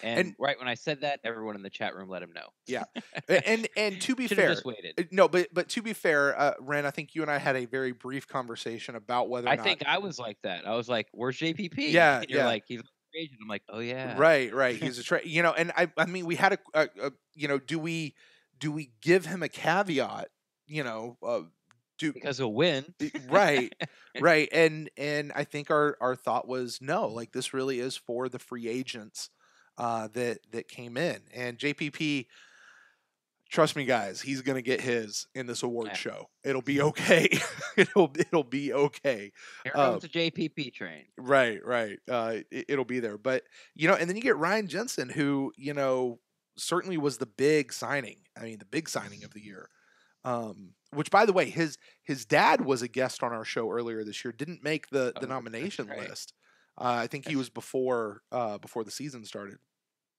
A: And right when I said that, everyone in the chat room let him know.
B: Yeah. And to be fair,
A: just waited.
B: No, but to be fair, Ren, I think you and I had a very brief conversation about whether or not.
A: I think I was like that. I was like, "Where's JPP?"
B: Yeah,
A: and you're like, "He's a free agent." I'm like, "Oh yeah."
B: Right. He's a trade. And I mean, we had a do we give him a caveat?
A: Because he'll win.
B: Right. And I think our thought was no, like this really is for the free agents that came in, and JPP. Trust me, guys, he's gonna get his in this award show. It'll be okay. it'll be okay.
A: Here comes the JPP train.
B: Right. It'll be there, but and then you get Ryan Jensen, who certainly was the big signing. I mean, the big signing of the year. Which, by the way, his dad was a guest on our show earlier this year. Didn't make the nomination list. I think he was before the season started.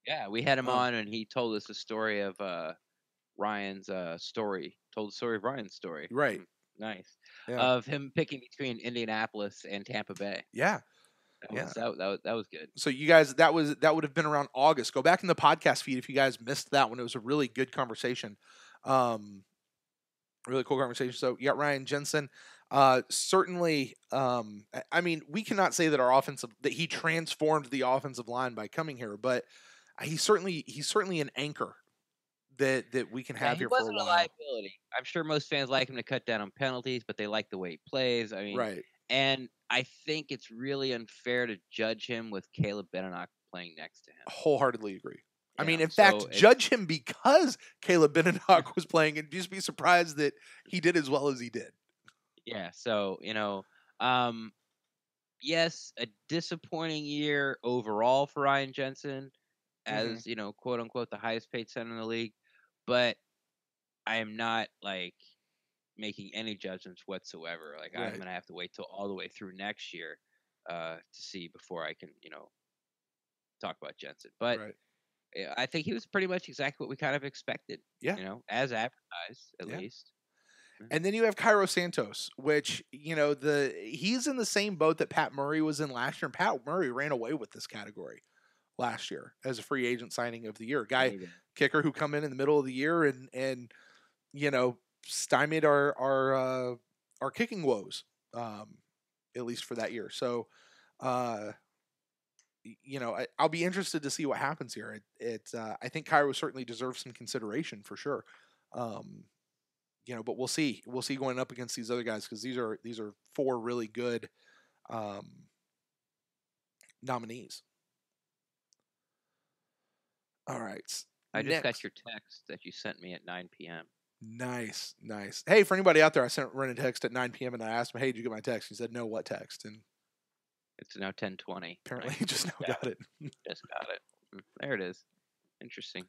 A: Yeah, we had him on, and he told us the story of Ryan's story. Told the story of Ryan's story.
B: Right.
A: Nice. Yeah. Of him picking between Indianapolis and Tampa Bay.
B: Yeah.
A: That was good.
B: So you guys, that would have been around August. Go back in the podcast feed if you guys missed that one. It was a really good conversation. Really cool conversation. So you got Ryan Jensen. Certainly, I mean, we cannot say that that he transformed the offensive line by coming here, but he's certainly an anchor that we can have here for a while. He wasn't a
A: liability. I'm sure most fans like him to cut down on penalties, but they like the way he plays. I mean,
B: right.
A: And I think it's really unfair to judge him with Caleb Benenoch playing next to him.
B: Wholeheartedly agree. I mean, in fact, judge him because Caleb Benenoch was playing, and just be surprised that he did as well as he did.
A: Yeah. So yes, a disappointing year overall for Ryan Jensen, as quote unquote the highest paid center in the league, but I am not like making any judgments whatsoever. Like I'm gonna have to wait till all the way through next year to see before I can talk about Jensen. But I think he was pretty much exactly what we kind of expected.
B: Yeah.
A: As advertised at least.
B: And then you have Cairo Santos, which he's in the same boat that Pat Murray was in last year. And Pat Murray ran away with this category last year as a free agent signing of the year. Kicker who come in the middle of the year and stymied our kicking woes, at least for that year. So, I'll be interested to see what happens here. I think Cairo certainly deserves some consideration for sure. Um, but we'll see. We'll see going up against these other guys because these are four really good nominees. All right.
A: I just got
B: Next.
A: your text that you sent me at 9 p.m.
B: Nice. Hey, for anybody out there, I sent Ren a text at 9 p.m. and I asked him, "Hey, did you get my text?" He said, "No, what text?" And
A: It's now 10:20.
B: apparently, he just now got it.
A: Just got it. There it is. Interesting.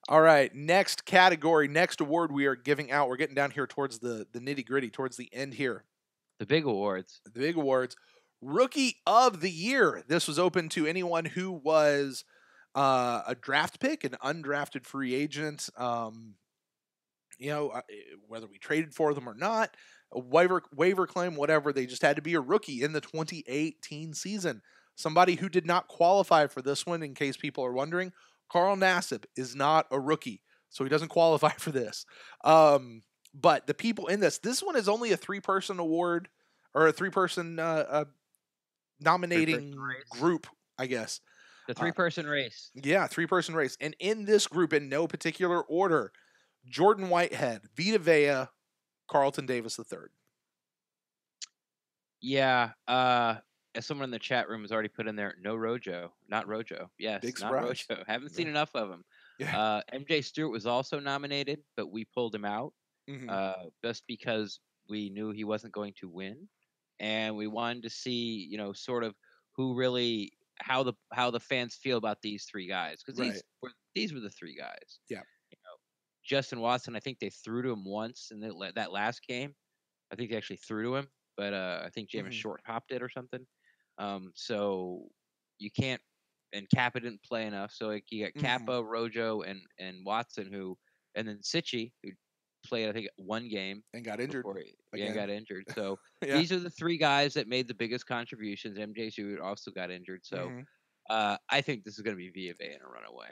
B: All right, next category, next award we are giving out. We're getting down here towards the nitty gritty, towards the end here.
A: The big awards.
B: The big awards. Rookie of the Year. This was open to anyone who was a draft pick, an undrafted free agent. Whether we traded for them or not, a waiver claim, whatever. They just had to be a rookie in the 2018 season. Somebody who did not qualify for this one, in case people are wondering. Carl Nassib is not a rookie, so he doesn't qualify for this. But the people in this one is only a 3-person award, or a 3-person nominating group, I guess.
A: The 3-person race.
B: Yeah, 3-person race. And in this group, in no particular order, Jordan Whitehead, Vita Vea, Carlton Davis III.
A: Yeah, as someone in the chat room has already put in there, no Rojo, not Rojo. Yes,
B: Big
A: not
B: surprise.
A: Rojo. Haven't seen enough of him.
B: Yeah.
A: MJ Stewart was also nominated, but we pulled him out just because we knew he wasn't going to win, and we wanted to see, sort of who really how the fans feel about these 3 guys, because these were the 3 guys.
B: Yeah.
A: Justin Watson, I think they threw to him once in that last game. I think they actually threw to him, but I think Jameis short hopped it or something. So you can't, and Kappa didn't play enough. So you got Kappa, Rojo, and Watson, and then Sitchy, who played, I think, 1 game
B: and got injured.
A: Got injured. So these are the 3 guys that made the biggest contributions. MJ Stewart also got injured. So I think this is going to be Vita Vea in a runaway.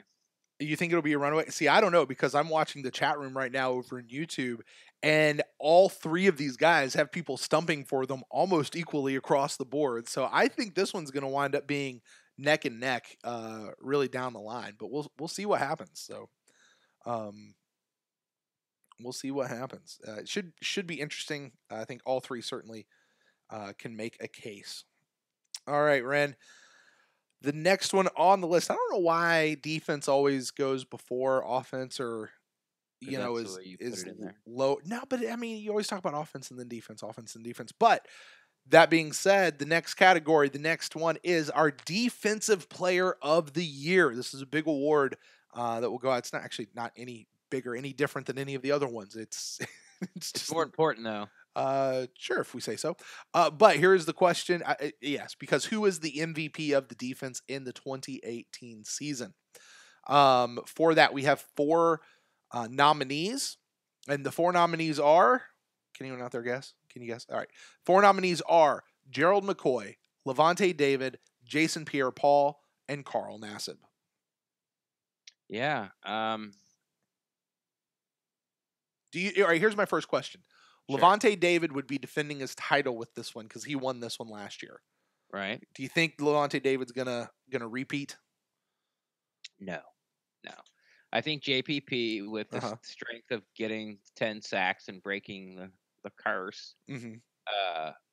B: You think it'll be a runaway? See, I don't know, because I'm watching the chat room right now over in YouTube, and all 3 of these guys have people stumping for them almost equally across the board. So I think this one's going to wind up being neck and neck, really down the line. But we'll see what happens. So, we'll see what happens. It should be interesting. I think all 3 certainly can make a case. All right, Ren. The next one on the list, I don't know why defense always goes before offense, or is low. No, but I mean, you always talk about offense and then defense. But that being said, the next category, the next one is our Defensive Player of the Year. This is a big award that will go out. It's not any bigger, any different than any of the other ones. It's
A: just more important though.
B: Sure, if we say so. But here's the question. Yes, because who is the MVP of the defense in the 2018 season? For that, we have 4 nominees, and the 4 nominees are. Can anyone out there guess? Can you guess? All right. 4 nominees are Gerald McCoy, Levante David, Jason Pierre-Paul, and Carl Nassib.
A: Yeah.
B: All right, here's my first question.
A: Sure.
B: Levante David would be defending his title with this one because he won this one last year.
A: Right.
B: Do you think Levante David's gonna repeat?
A: No. I think JPP, with the strength of getting 10 sacks and breaking the curse,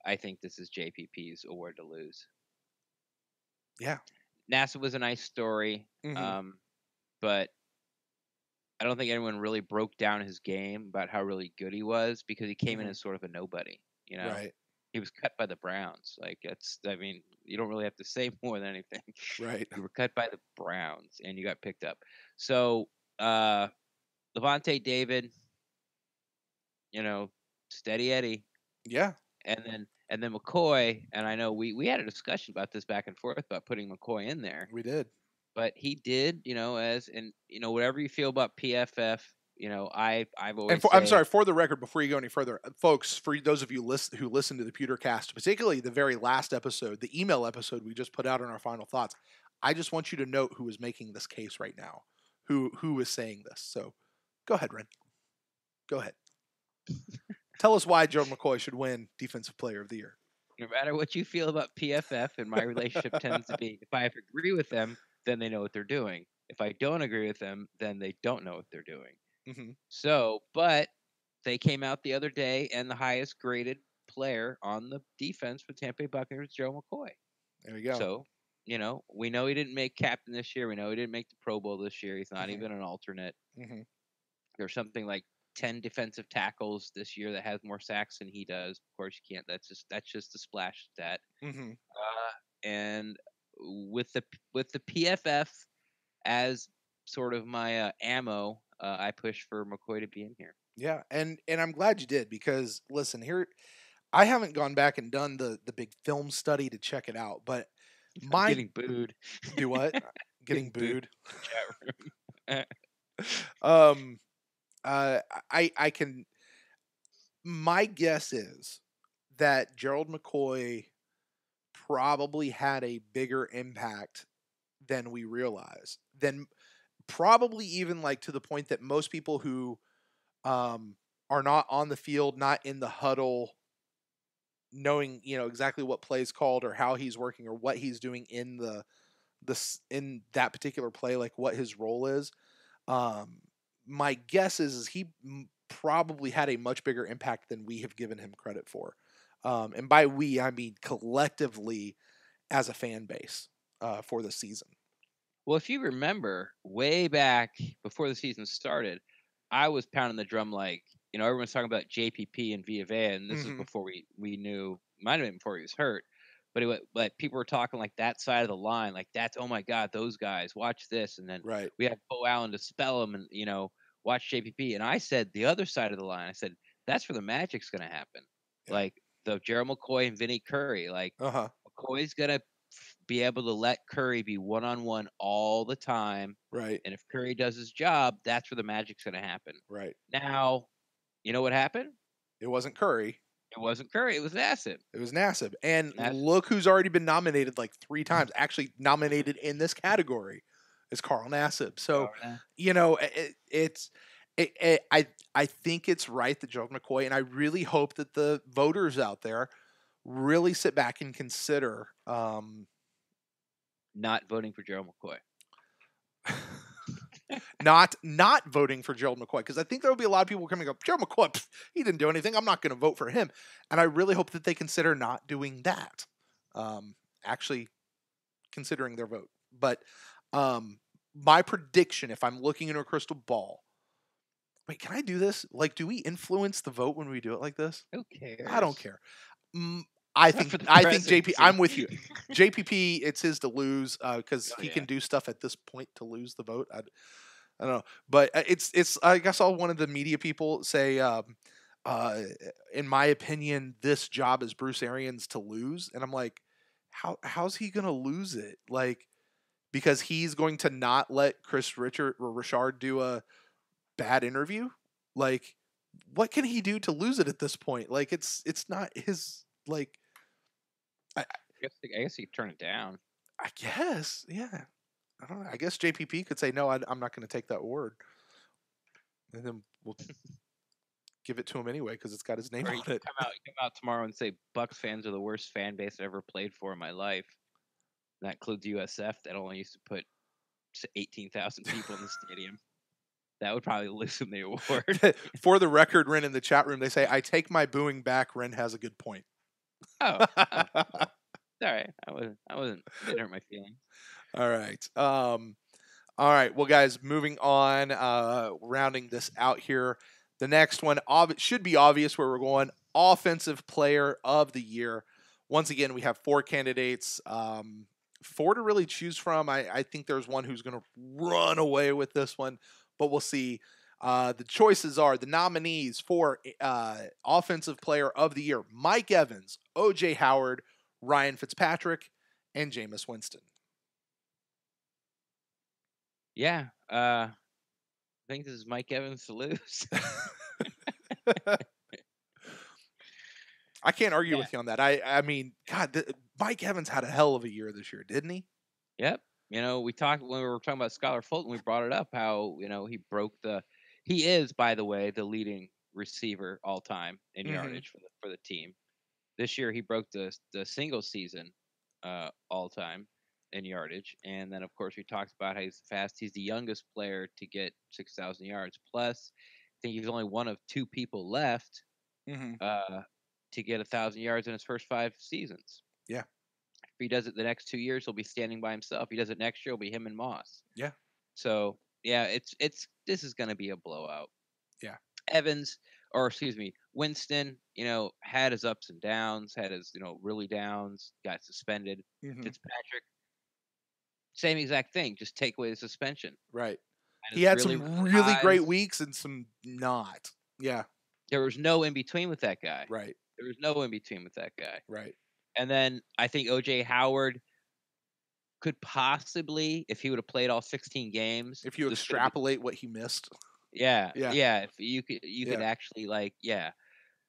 A: I think this is JPP's award to lose.
B: Yeah.
A: Nassib was a nice story, but I don't think anyone really broke down his game about how really good he was, because he came in as sort of a nobody.
B: Right.
A: He was cut by the Browns. You don't really have to say more than anything.
B: Right.
A: You were cut by the Browns and you got picked up. So Levante David, steady Eddie.
B: Yeah.
A: And then McCoy, and I know we had a discussion about this back and forth about putting McCoy in there.
B: We did.
A: But he did, whatever you feel about PFF, I've always.
B: I'm sorry, for the record, before you go any further, folks, for those of you who listen to the PewterCast, particularly the very last episode, the email episode we just put out on our final thoughts, I just want you to note who is making this case right now, who is saying this. So, go ahead, Ren. Go ahead. Tell us why Joe McCoy should win Defensive Player of the Year.
A: No matter what you feel about PFF, and my relationship tends to be, if I agree with them, then they know what they're doing. If I don't agree with them, then they don't know what they're doing.
B: Hmm.
A: So, but they came out the other day, and the highest graded player on the defense for Tampa Bay Buccaneers, Joe McCoy.
B: There we go.
A: So, we know he didn't make captain this year. We know he didn't make the Pro Bowl this year. He's not
B: Hmm.
A: even an alternate.
B: Hmm.
A: There's something like 10 defensive tackles this year that has more sacks than he does. Of course, you can't. That's just a splash stat.
B: Hmm.
A: And with the PFF as sort of my ammo, I push for McCoy to be in here.
B: Yeah, and I'm glad you did because listen, here I haven't gone back and done the big film study to check it out, but
A: I'm
B: my
A: getting booed.
B: do what? Getting
A: Getting booed
B: booed.
A: in the chat room.
B: Um I can my guess is that Gerald McCoy probably had a bigger impact than we realize. Than probably even like to the point that most people who um are not on the field, not in the huddle, knowing exactly what plays called or how he's working or what he's doing in in that particular play, like what his role is. Um, my guess is he probably had a much bigger impact than we have given him credit for. And by we, I mean collectively as a fan base for the season.
A: Well, if you remember way back before the season started, I was pounding the drum like, everyone's talking about JPP and Villa, and this is
B: Hmm.
A: before we knew, might have been before he was hurt, but people were talking like that side of the line, like that's, oh my God, those guys, watch this, and then
B: Right.
A: we had Bo Allen to spell him, and watch JPP, and I said the other side of the line, I said that's where the magic's gonna happen,
B: Yeah.
A: like the Gerald McCoy and Vinny Curry, like
B: Uh huh.
A: McCoy's gonna be able to let Curry be one on one all the time.
B: Right.
A: And if Curry does his job, that's where the magic's going to happen.
B: Right.
A: Now, you know what happened?
B: It wasn't Curry.
A: It wasn't Curry. It was Nassib.
B: It was Nassib. And
A: Nassib.
B: look who's already been nominated like 3 times, actually nominated in this category is Carl Nassib. So, I think it's right that Gerald McCoy, and I really hope that the voters out there really sit back and consider
A: Not voting for Gerald McCoy.
B: not voting for Gerald McCoy, because I think there will be a lot of people coming up, Gerald McCoy, he didn't do anything. I'm not going to vote for him. And I really hope that they consider not doing that. Actually considering their vote. But my prediction, if I'm looking into a crystal ball, wait, can I do this? Like, do we influence the vote when we do it like this?
A: Who cares?
B: I don't care. I
A: Not for
B: think
A: the
B: I think JP.
A: presidency.
B: I'm with you. JPP, it's his to lose because
A: Oh,
B: he
A: yeah.
B: can do stuff at this point to lose the vote. I don't know, but it's. I guess I'll one of the media people say, in my opinion, this job is Bruce Arians to lose, and I'm like, how's he gonna lose it? Like, because he's going to not let Richard do a bad interview. Like, what can he do to lose it at this point? Like, it's not his. Like,
A: I guess he could turn it down.
B: I guess, yeah. I don't know. I guess JPP could say no. I'm not going to take that word, and then we'll give it to him anyway because it's got his name
A: Or he
B: on
A: could
B: it.
A: come out tomorrow and say Bucks fans are the worst fan base I ever played for in my life. And that includes USF that only used to put 18,000 people in the stadium. That would probably lose him the award.
B: For the record, Ren in the chat room, they say, "I take my booing back. Ren has a good point."
A: Oh, well, all right. Didn't hurt my feelings.
B: All right. All right. Well, guys, moving on, rounding this out here. The next one should be obvious where we're going. Offensive Player of the Year. Once again, we have 4 candidates, 4 to really choose from. I think there's one who's going to run away with this one, but we'll see. The choices are the nominees for Offensive Player of the Year: Mike Evans, O.J. Howard, Ryan Fitzpatrick, and Jameis Winston.
A: Yeah. I think this is Mike Evans to lose.
B: I can't argue
A: Yeah.
B: with you on that. I mean, God, Mike Evans had a hell of a year this year, didn't he?
A: Yep. We talked when we were talking about Skylar Fulton. We brought it up how he broke the. He is, by the way, the leading receiver all time in
B: Mm-hmm.
A: yardage for the team. This year he broke the single season all time in yardage, and then of course we talked about how he's fast. He's the youngest player to get 6,000 yards. Plus, I think he's only one of two people left
B: Mm-hmm.
A: uh, to get 1,000 yards in his first 5 seasons.
B: Yeah.
A: If he does it the next 2 years, he'll be standing by himself. If he does it next year, it'll be him and Moss.
B: Yeah.
A: So yeah, it's this is going to be a blowout.
B: Yeah.
A: Evans, or excuse me, Winston, had his ups and downs, had his, really downs, got suspended.
B: Mm-hmm.
A: Fitzpatrick, same exact thing, just take away the suspension.
B: Right.
A: And
B: He
A: his
B: had
A: really,
B: some
A: really
B: really great
A: highs,
B: weeks and some not. Yeah.
A: there was no in between with that guy.
B: Right.
A: There was no in between with that guy.
B: Right.
A: And then I think OJ Howard could possibly, if he would have played all 16 games,
B: If you
A: this could have been,
B: extrapolate what he missed.
A: yeah,
B: Yeah.
A: yeah. If you could
B: Yeah.
A: actually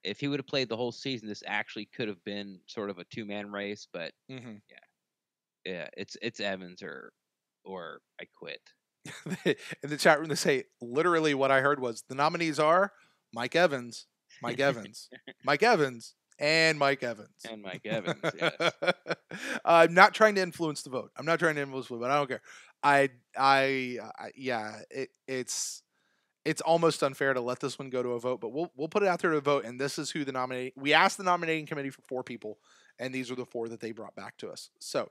A: if he would have played the whole season, this actually could have been sort of a 2-man race. But
B: Mm-hmm.
A: yeah, it's Evans or I quit.
B: In the chat room, they say literally what I heard was the nominees are Mike Evans, Mike Evans, Mike Evans, and Mike Evans.
A: And Mike Evans, yes.
B: I'm not trying to influence the vote. I'm not trying to influence the vote. I don't care. Yeah, it's almost unfair to let this one go to a vote, but we'll put it out there to a vote. And this is who the nominate. We asked the nominating committee for 4 people, and these are the 4 that they brought back to us. So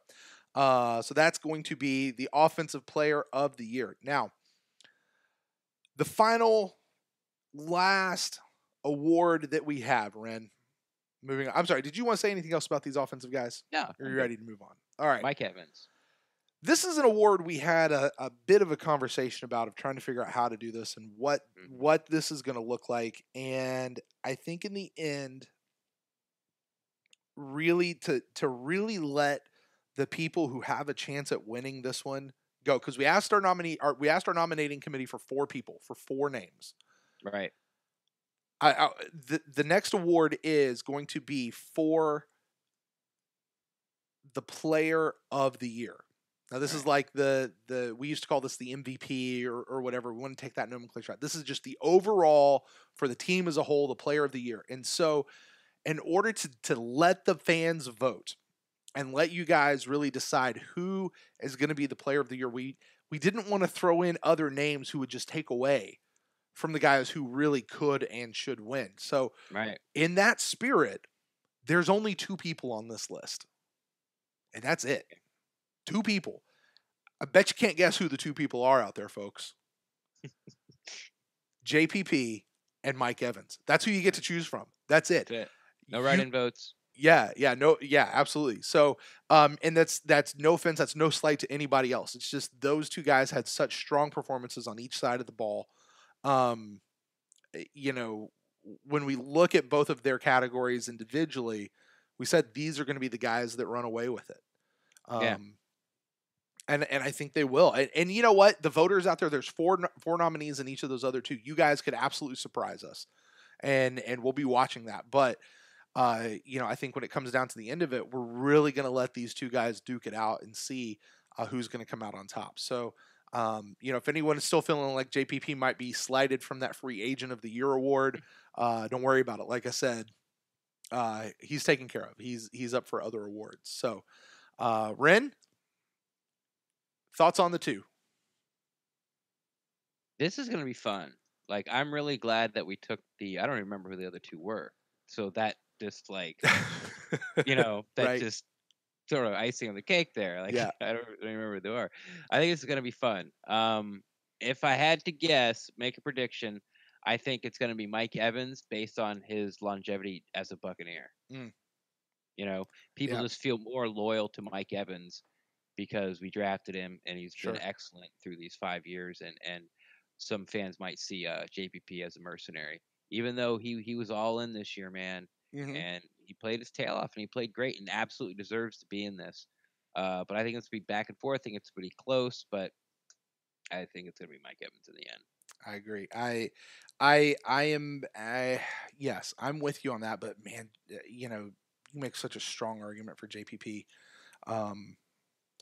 B: that's going to be the offensive player of the year. Now, the final last award that we have, Ren. Moving on. I'm sorry, did you want to say anything else about these offensive guys?
A: No.
B: Or are you ready to move on? All right.
A: Mike Evans.
B: This is an award we had a bit of a conversation about of trying to figure out how to do this and what this is going to look like. And I think in the end, really to really let the people who have a chance at winning this one go, because we asked our nominating committee for 4 people for 4 names.
A: Right.
B: The next award is going to be for the player of the year. Now this is like the we used to call this the MVP or whatever. We want to take that nomenclature out. This is just the overall for the team as a whole, the player of the year. And so in order to let the fans vote and let you guys really decide who is going to be the player of the year, we didn't want to throw in other names who would just take away from the guys who really could and should win. So in that spirit, there's only 2 people on this list. And that's it. 2 people. I bet you can't guess who the 2 people are out there, folks. JPP and Mike Evans. That's who you get to choose from. That's it.
A: That's it. No write-in votes.
B: Yeah, absolutely. So, and that's no offense, that's no slight to anybody else. It's just those 2 guys had such strong performances on each side of the ball. When we look at both of their categories individually, we said these are going to be the guys that run away with it. And I think they will. And you know what? The voters out there, there's four nominees in each of those other 2. You guys could absolutely surprise us. And we'll be watching that. But I think when it comes down to the end of it, we're really going to let these 2 guys duke it out and see who's going to come out on top. So, if anyone is still feeling like JPP might be slighted from that free agent of the year award, don't worry about it. Like I said, he's taken care of. He's up for other awards. So, Ren, thoughts on the 2?
A: This is going to be fun. Like, I'm really glad that we took I don't even remember who the other 2 were. So that just
B: Right.
A: just sort of icing on the cake there. Like,
B: Yeah.
A: I don't remember who they are. I think it's going to be fun. If I had to guess, make a prediction, I think it's going to be Mike Evans based on his longevity as a Buccaneer. People just feel more loyal to Mike Evans because we drafted him and he's been excellent through these 5 years. And some fans might see JPP as a mercenary, even though he was all in this year, man.
B: Mm-hmm.
A: And he played his tail off and he played great and absolutely deserves to be in this. But I think it's going to be back and forth. I think it's pretty close, but I think it's going to be Mike Evans in the end.
B: I agree. Yes, I'm with you on that, but man, you make such a strong argument for JPP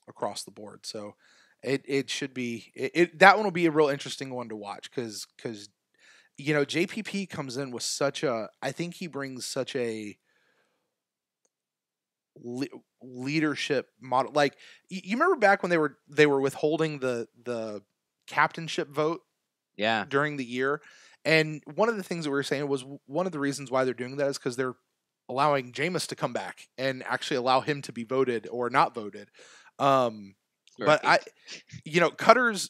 B: across the board. So it should be that one will be a real interesting one to watch because JPP comes in with I think he brings such a leadership model. Like you remember back when they were withholding the captainship vote
A: Yeah.
B: during the year, and one of the things that we were saying was one of the reasons why they're doing that is because they're allowing Jameis to come back and actually allow him to be voted or not voted. But I,
A: Right.
B: Cutter's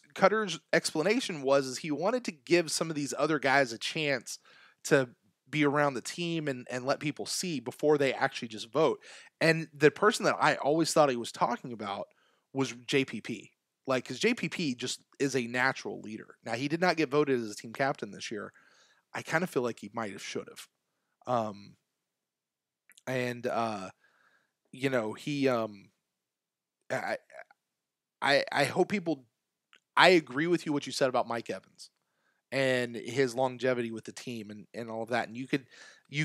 B: explanation was is he wanted to give some of these other guys a chance to be around the team and let people see before they actually just vote. And the person that I always thought he was talking about was JPP. Like, because JPP just is a natural leader. Now, he did not get voted as a team captain this year. I kind of feel like he might have should have. And he I I hope people I agree with you what you said about Mike Evans and his longevity with the team and all of that. And you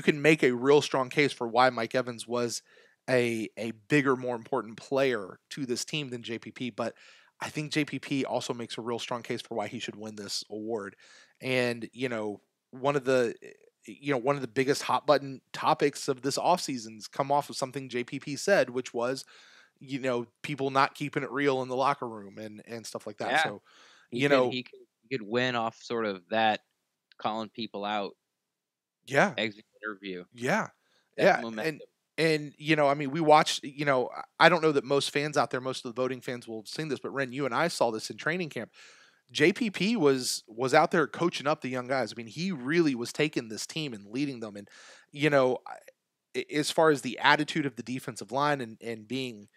B: can make a real strong case for why Mike Evans was a bigger, more important player to this team than JPP. But I think JPP also makes a real strong case for why he should win this award. And, one of the one of the biggest hot button topics of this offseason's come off of something JPP said, which was, people not keeping it real in the locker room and stuff like that.
A: Yeah.
B: So,
A: He could win off sort of that calling people out
B: yeah,
A: exit interview.
B: yeah,
A: That's
B: yeah,
A: momentum.
B: and I mean, we watched. I don't know that most fans out there, most of the voting fans will have seen this, but Ren, you and I saw this in training camp. JPP was out there coaching up the young guys. I mean, he really was taking this team and leading them, and as far as the attitude of the defensive line and being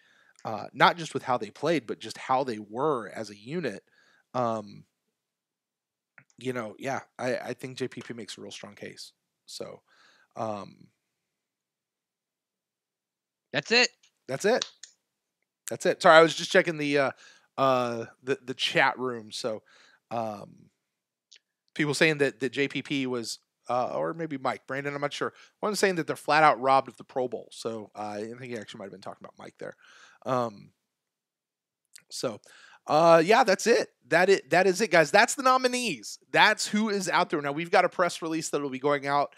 B: not just with how they played, but just how they were as a unit. Yeah, I think JPP makes a real strong case. So,
A: That's it.
B: that's it. That's it. Sorry, I was just checking the chat room. So, people saying that JPP was or maybe Mike Brandon. I'm not sure. One saying that they're flat out robbed of the Pro Bowl. So I think he actually might have been talking about Mike there. Yeah, that's it. That is it, guys. That's the nominees. That's who is out there. Now we've got a press release that will be going out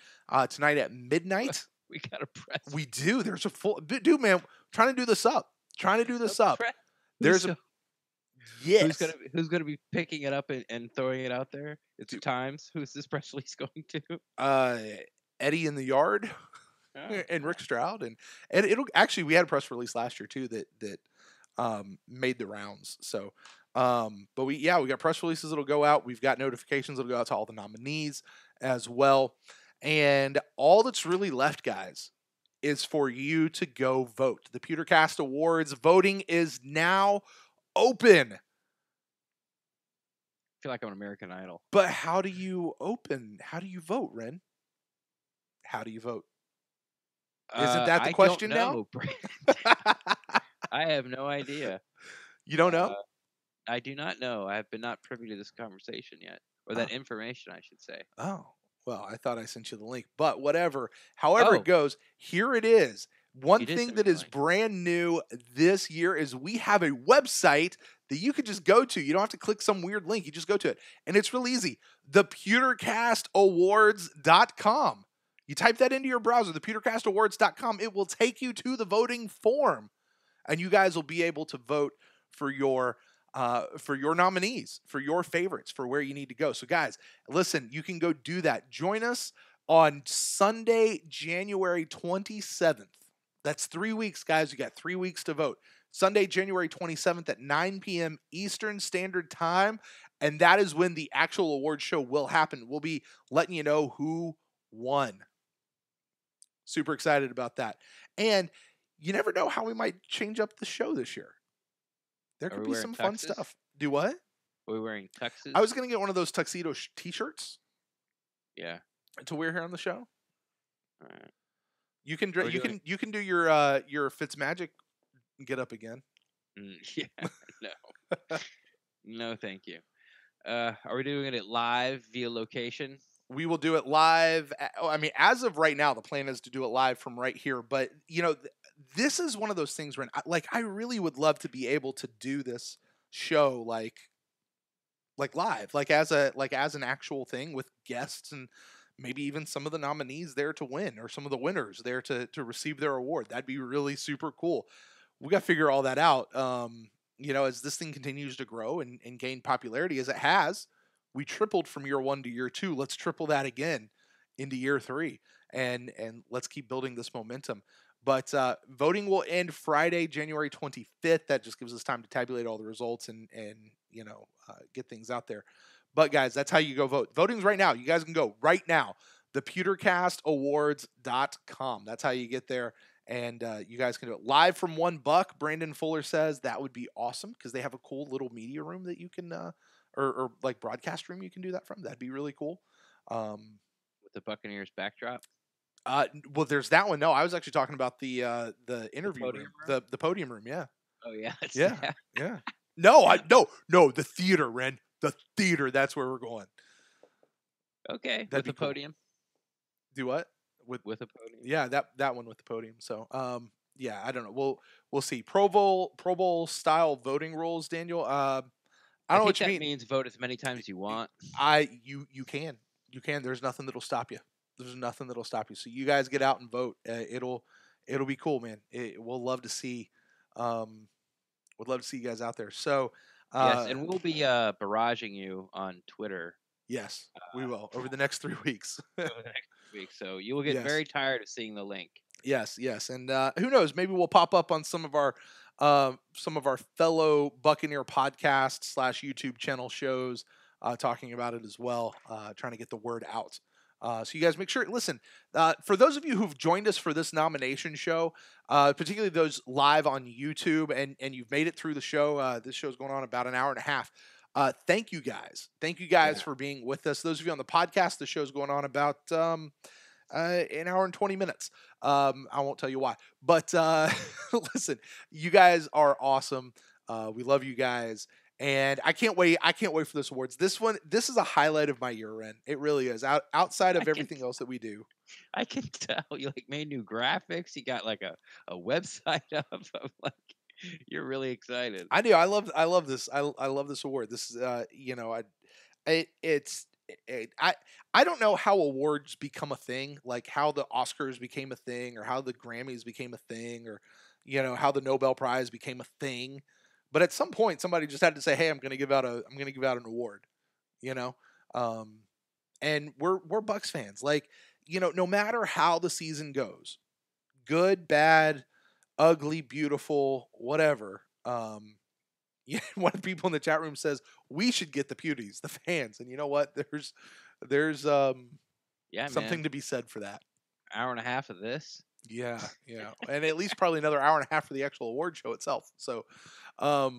B: tonight at midnight.
A: We got a press.
B: We do. There's a full dude, man. Trying to do this up. There's a yes.
A: Who's gonna be picking it up and throwing it out there? It's the Times. Who's this press release going to?
B: Eddie in the Yard and Rick Stroud and it'll actually we had a press release last year too that made the rounds. So but we got press releases that'll go out. We've got notifications that'll go out to all the nominees as well. And all that's really left, guys, is for you to go vote. The PewterCast Awards voting is now open.
A: I feel like I'm an American Idol.
B: But how do you open? How do you vote, Ren? How do you vote? Isn't that the question now?
A: I have no idea.
B: You don't know?
A: I do not know. I have been not privy to this conversation yet, or that information, I should say.
B: Oh, well, I thought I sent you the link, but whatever. However it goes, here it is. One thing that is brand new this year is we have a website that you can just go to. You don't have to click some weird link. You just go to it. And it's real easy. ThePewterCastAwards.com. You type that into your browser, ThePewterCastAwards.com. It will take you to the voting form. And you guys will be able to vote for your nominees, for your favorites, for where you need to go. So guys, listen, you can go do that. Join us on Sunday, January 27th. That's 3 weeks, guys. You got 3 weeks to vote. Sunday, January 27th at 9 p.m. Eastern Standard Time. And that is when the actual award show will happen. We'll be letting you know who won. Super excited about that. And you never know how we might change up the show this year. There could be some fun stuff. Do what?
A: Are we wearing tuxes?
B: I was going to get one of those tuxedo t-shirts.
A: Yeah.
B: To wear here on the show.
A: All right.
B: You can do your Fitzmagic get up again.
A: Yeah. No. No, thank you. Are we doing it live via location?
B: We will do it live. I mean, as of right now, the plan is to do it live from right here. But this is one of those things where, I really would love to be able to do this show like live, like as an actual thing with guests and maybe even some of the nominees there to win, or some of the winners there to receive their award. That'd be really super cool. We got to figure all that out. As this thing continues to grow and gain popularity as it has, we tripled from year 1 to year 2. Let's triple that again into year 3, and let's keep building this momentum. But voting will end Friday, January 25th. That just gives us time to tabulate all the results and get things out there. But guys, that's how you go vote. Voting's right now. You guys can go right now. ThePewterCastAwards.com. That's how you get there. And you guys can do it live from $1. Brandon Fuller says that would be awesome because they have a cool little media room that you can, or like broadcast room you can do that from. That'd be really cool.
A: With the Buccaneers backdrop.
B: Well, there's that one. No, I was actually talking about the interview room, the podium room. Yeah.
A: Oh yeah.
B: Yeah. No, the theater, Ren. The theater. That's where we're going.
A: Okay.
B: That'd
A: with the podium.
B: Do what?
A: With a podium.
B: Yeah, that one with the podium. So, yeah, I don't know. We'll see. Pro Bowl style voting rules, Daniel. I don't know what you mean.
A: Means vote as many times as you want.
B: You can. There's nothing that'll stop you. So you guys get out and vote. It'll be cool, man. We'll love to see. Would love to see you guys out there. So
A: yes, and we'll be barraging you on Twitter.
B: Yes, we will over the next 3 weeks.
A: So you will get very tired of seeing the link.
B: Yes, and who knows? Maybe we'll pop up on some of our fellow Buccaneer podcast / YouTube channel shows talking about it as well, trying to get the word out. So you guys make sure, listen, for those of you who've joined us for this nomination show, particularly those live on YouTube, and you've made it through the show, this show's going on about an hour and a half. Thank you guys. For being with us. Those of you on the podcast, the show's going on about an hour and 20 minutes. I won't tell you why, but listen, you guys are awesome. We love you guys. And I can't wait for this awards. This is a highlight of my year, Ren. It really is. Outside of everything else that we do.
A: I can tell you made new graphics. You got a website up. I'm you're really excited.
B: I do. I love this. I love this award. This is I don't know how awards become a thing, like how the Oscars became a thing, or how the Grammys became a thing, or how the Nobel Prize became a thing. But at some point, somebody just had to say, "Hey, I'm going to give out an award," And we're Bucs fans. No matter how the season goes, good, bad, ugly, beautiful, whatever. One of the people in the chat room says we should get the Pewties, the fans, and you know what? There's something to be said for that.
A: Hour and a half of this.
B: Yeah, and at least probably another hour and a half for the actual award show itself. So, we'll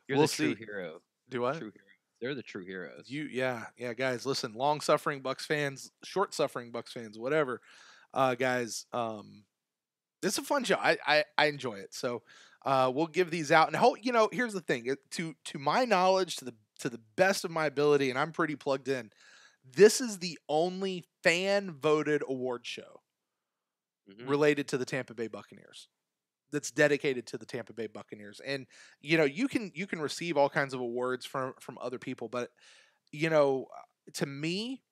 A: the
B: see.
A: True hero.
B: Do what?
A: True hero. They're the true heroes.
B: Yeah, guys. Listen, long-suffering Bucs fans, short-suffering Bucs fans, whatever. Guys, it's a fun show. I enjoy it. So, we'll give these out, and here's the thing. To my knowledge, to the best of my ability, and I'm pretty plugged in. This is the only fan-voted award show related to the Tampa Bay Buccaneers that's dedicated to the Tampa Bay Buccaneers. And you can receive all kinds of awards from other people, but to me,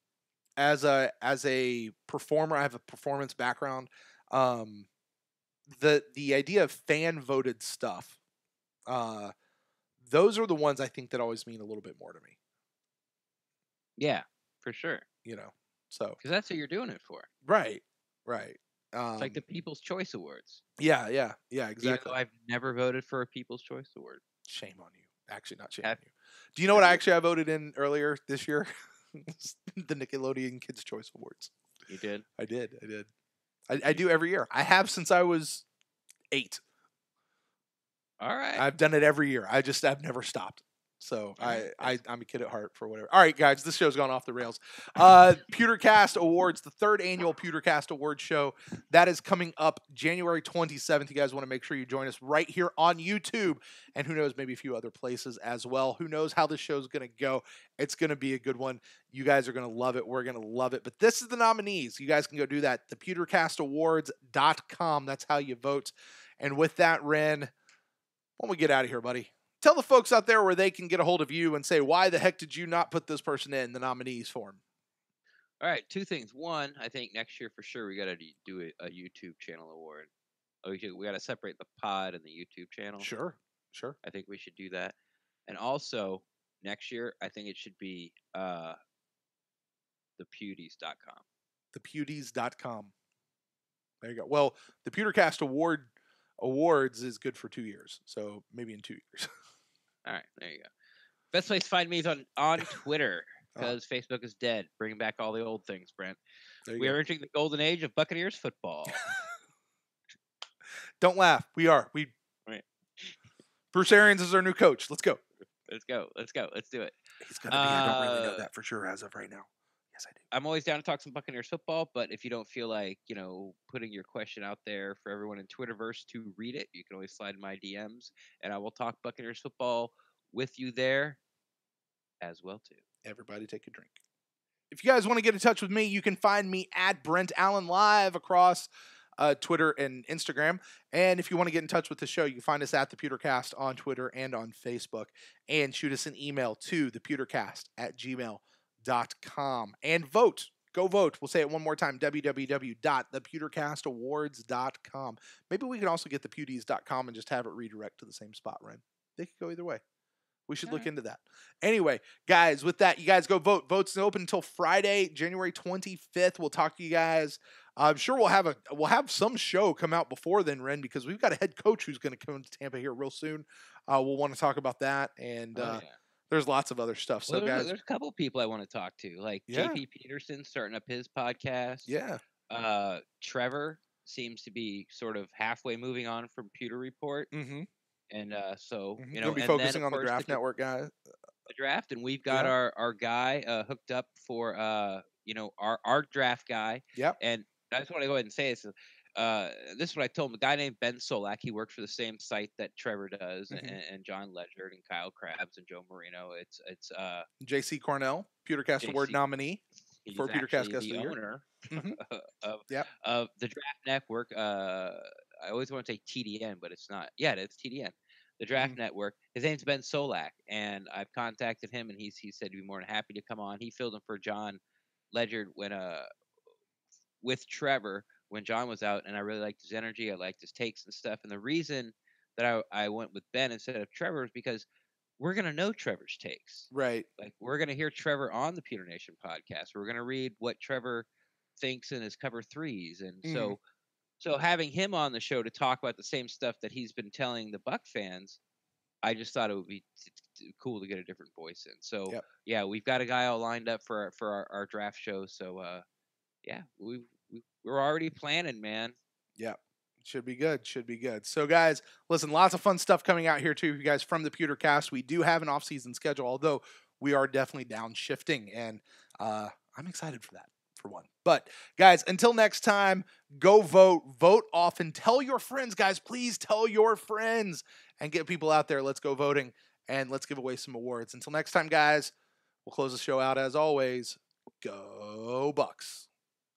B: as a performer, I have a performance background. The idea of fan voted stuff, those are the ones I think that always mean a little bit more to me.
A: Yeah, for sure.
B: So
A: because that's what you're doing it for.
B: Right.
A: It's like the People's Choice Awards.
B: Yeah, exactly.
A: Even though I've never voted for a People's Choice Award.
B: Shame on you. Actually, not shame on you. Do you know what I voted in earlier this year? The Nickelodeon Kids' Choice Awards.
A: You did?
B: I did. I do every year. I have since I was 8.
A: All right.
B: I've done it every year. I've never stopped. So I'm a kid at heart for whatever. All right, guys, this show's gone off the rails. PewterCast Awards, the 3rd annual PewterCast Awards show. That is coming up January 27th. You guys want to make sure you join us right here on YouTube. And who knows, maybe a few other places as well. Who knows how this show's going to go. It's going to be a good one. You guys are going to love it. We're going to love it. But this is the nominees. You guys can go do that. ThePewterCastAwards.com. That's how you vote. And with that, Ren, why don't we get out of here, buddy? Tell the folks out there where they can get a hold of you and say, why the heck did you not put this person in the nominees form?
A: All right, two things. One, I think next year for sure we got to do a YouTube channel award. We got to separate the pod and the YouTube channel.
B: Sure, sure.
A: I think we should do that. And also next year, I think it should be thepewties.com.
B: Thepewties.com. There you go. Well, the PewterCast awards is good for 2 years, so maybe in 2 years.
A: All right, there you go. Best place to find me is on Twitter because Facebook is dead. Bring back all the old things, Brent. We are entering the golden age of Buccaneers football.
B: Don't laugh. We are.
A: Right.
B: Bruce Arians is our new coach. Let's go.
A: Let's go. Let's go. Let's do it.
B: He's gonna be. I don't really know that for sure as of right now. Yes, I do.
A: I'm always down to talk some Buccaneers football, but if you don't feel like, putting your question out there for everyone in Twitterverse to read it, you can always slide in my DMs, and I will talk Buccaneers football with you there as well, too.
B: Everybody take a drink. If you guys want to get in touch with me, you can find me at Brent Allen Live across Twitter and Instagram. And if you want to get in touch with the show, you can find us at the PewterCast on Twitter and on Facebook. And shoot us an email to thepewtercast@gmail.com. And vote. Go vote. We'll say it one more time. www.thepewtercastawards.com. Maybe we can also get thepewties.com and just have it redirect to the same spot, Ren. They could go either way. We should look into that. Anyway, guys, with that, you guys go vote. Votes open until Friday, January 25th. We'll talk to you guys. I'm sure we'll have some show come out before then, Ren, because we've got a head coach who's going to come to Tampa here real soon. We'll want to talk about that, and there's lots of other stuff. So, guys,
A: there's a couple people I want to talk to, like JP Peterson starting up his podcast.
B: Yeah.
A: Trevor seems to be sort of halfway moving on from Pewter Report.
B: Mm-hmm.
A: And so,
B: we'll be focusing on the Draft Network guy.
A: The draft, and we've got our guy hooked up for our draft guy.
B: Yep.
A: And I just want to go ahead and say this. This is what I told him. A guy named Ben Solak. He works for the same site that Trevor does, and John Ledger and Kyle Krabs and Joe Marino. It's
B: JC Cornell, PewterCast Award nominee for PewterCast Guest of the Year.
A: Owner of the Draft Network. I always want to say TDN, but it's not. Yeah, it's TDN. The Draft Network. His name's Ben Solak, and I've contacted him, and he said he'd be more than happy to come on. He filled in for John Ledger when with Trevor when John was out, and I really liked his energy. I liked his takes and stuff. And the reason that I went with Ben instead of Trevor is because we're gonna know Trevor's takes.
B: Right.
A: Like we're gonna hear Trevor on the Pewter Nation podcast. We're gonna read what Trevor thinks in his cover threes, and so having him on the show to talk about the same stuff that he's been telling the Buck fans, I just thought it would be cool to get a different voice in. So yeah, we've got a guy all lined up for our draft show. So yeah, we're already planning, man.
B: Yeah, should be good. Should be good. So guys, listen, lots of fun stuff coming out here too, you guys, from the PewterCast. We do have an off-season schedule, although we are definitely downshifting, and I'm excited for that. For one. But guys, until next time, go vote often. Tell your friends, guys, please tell your friends and get people out there. Let's go voting and let's give away some awards. Until next time, guys, we'll close the show out as always. Go Bucks.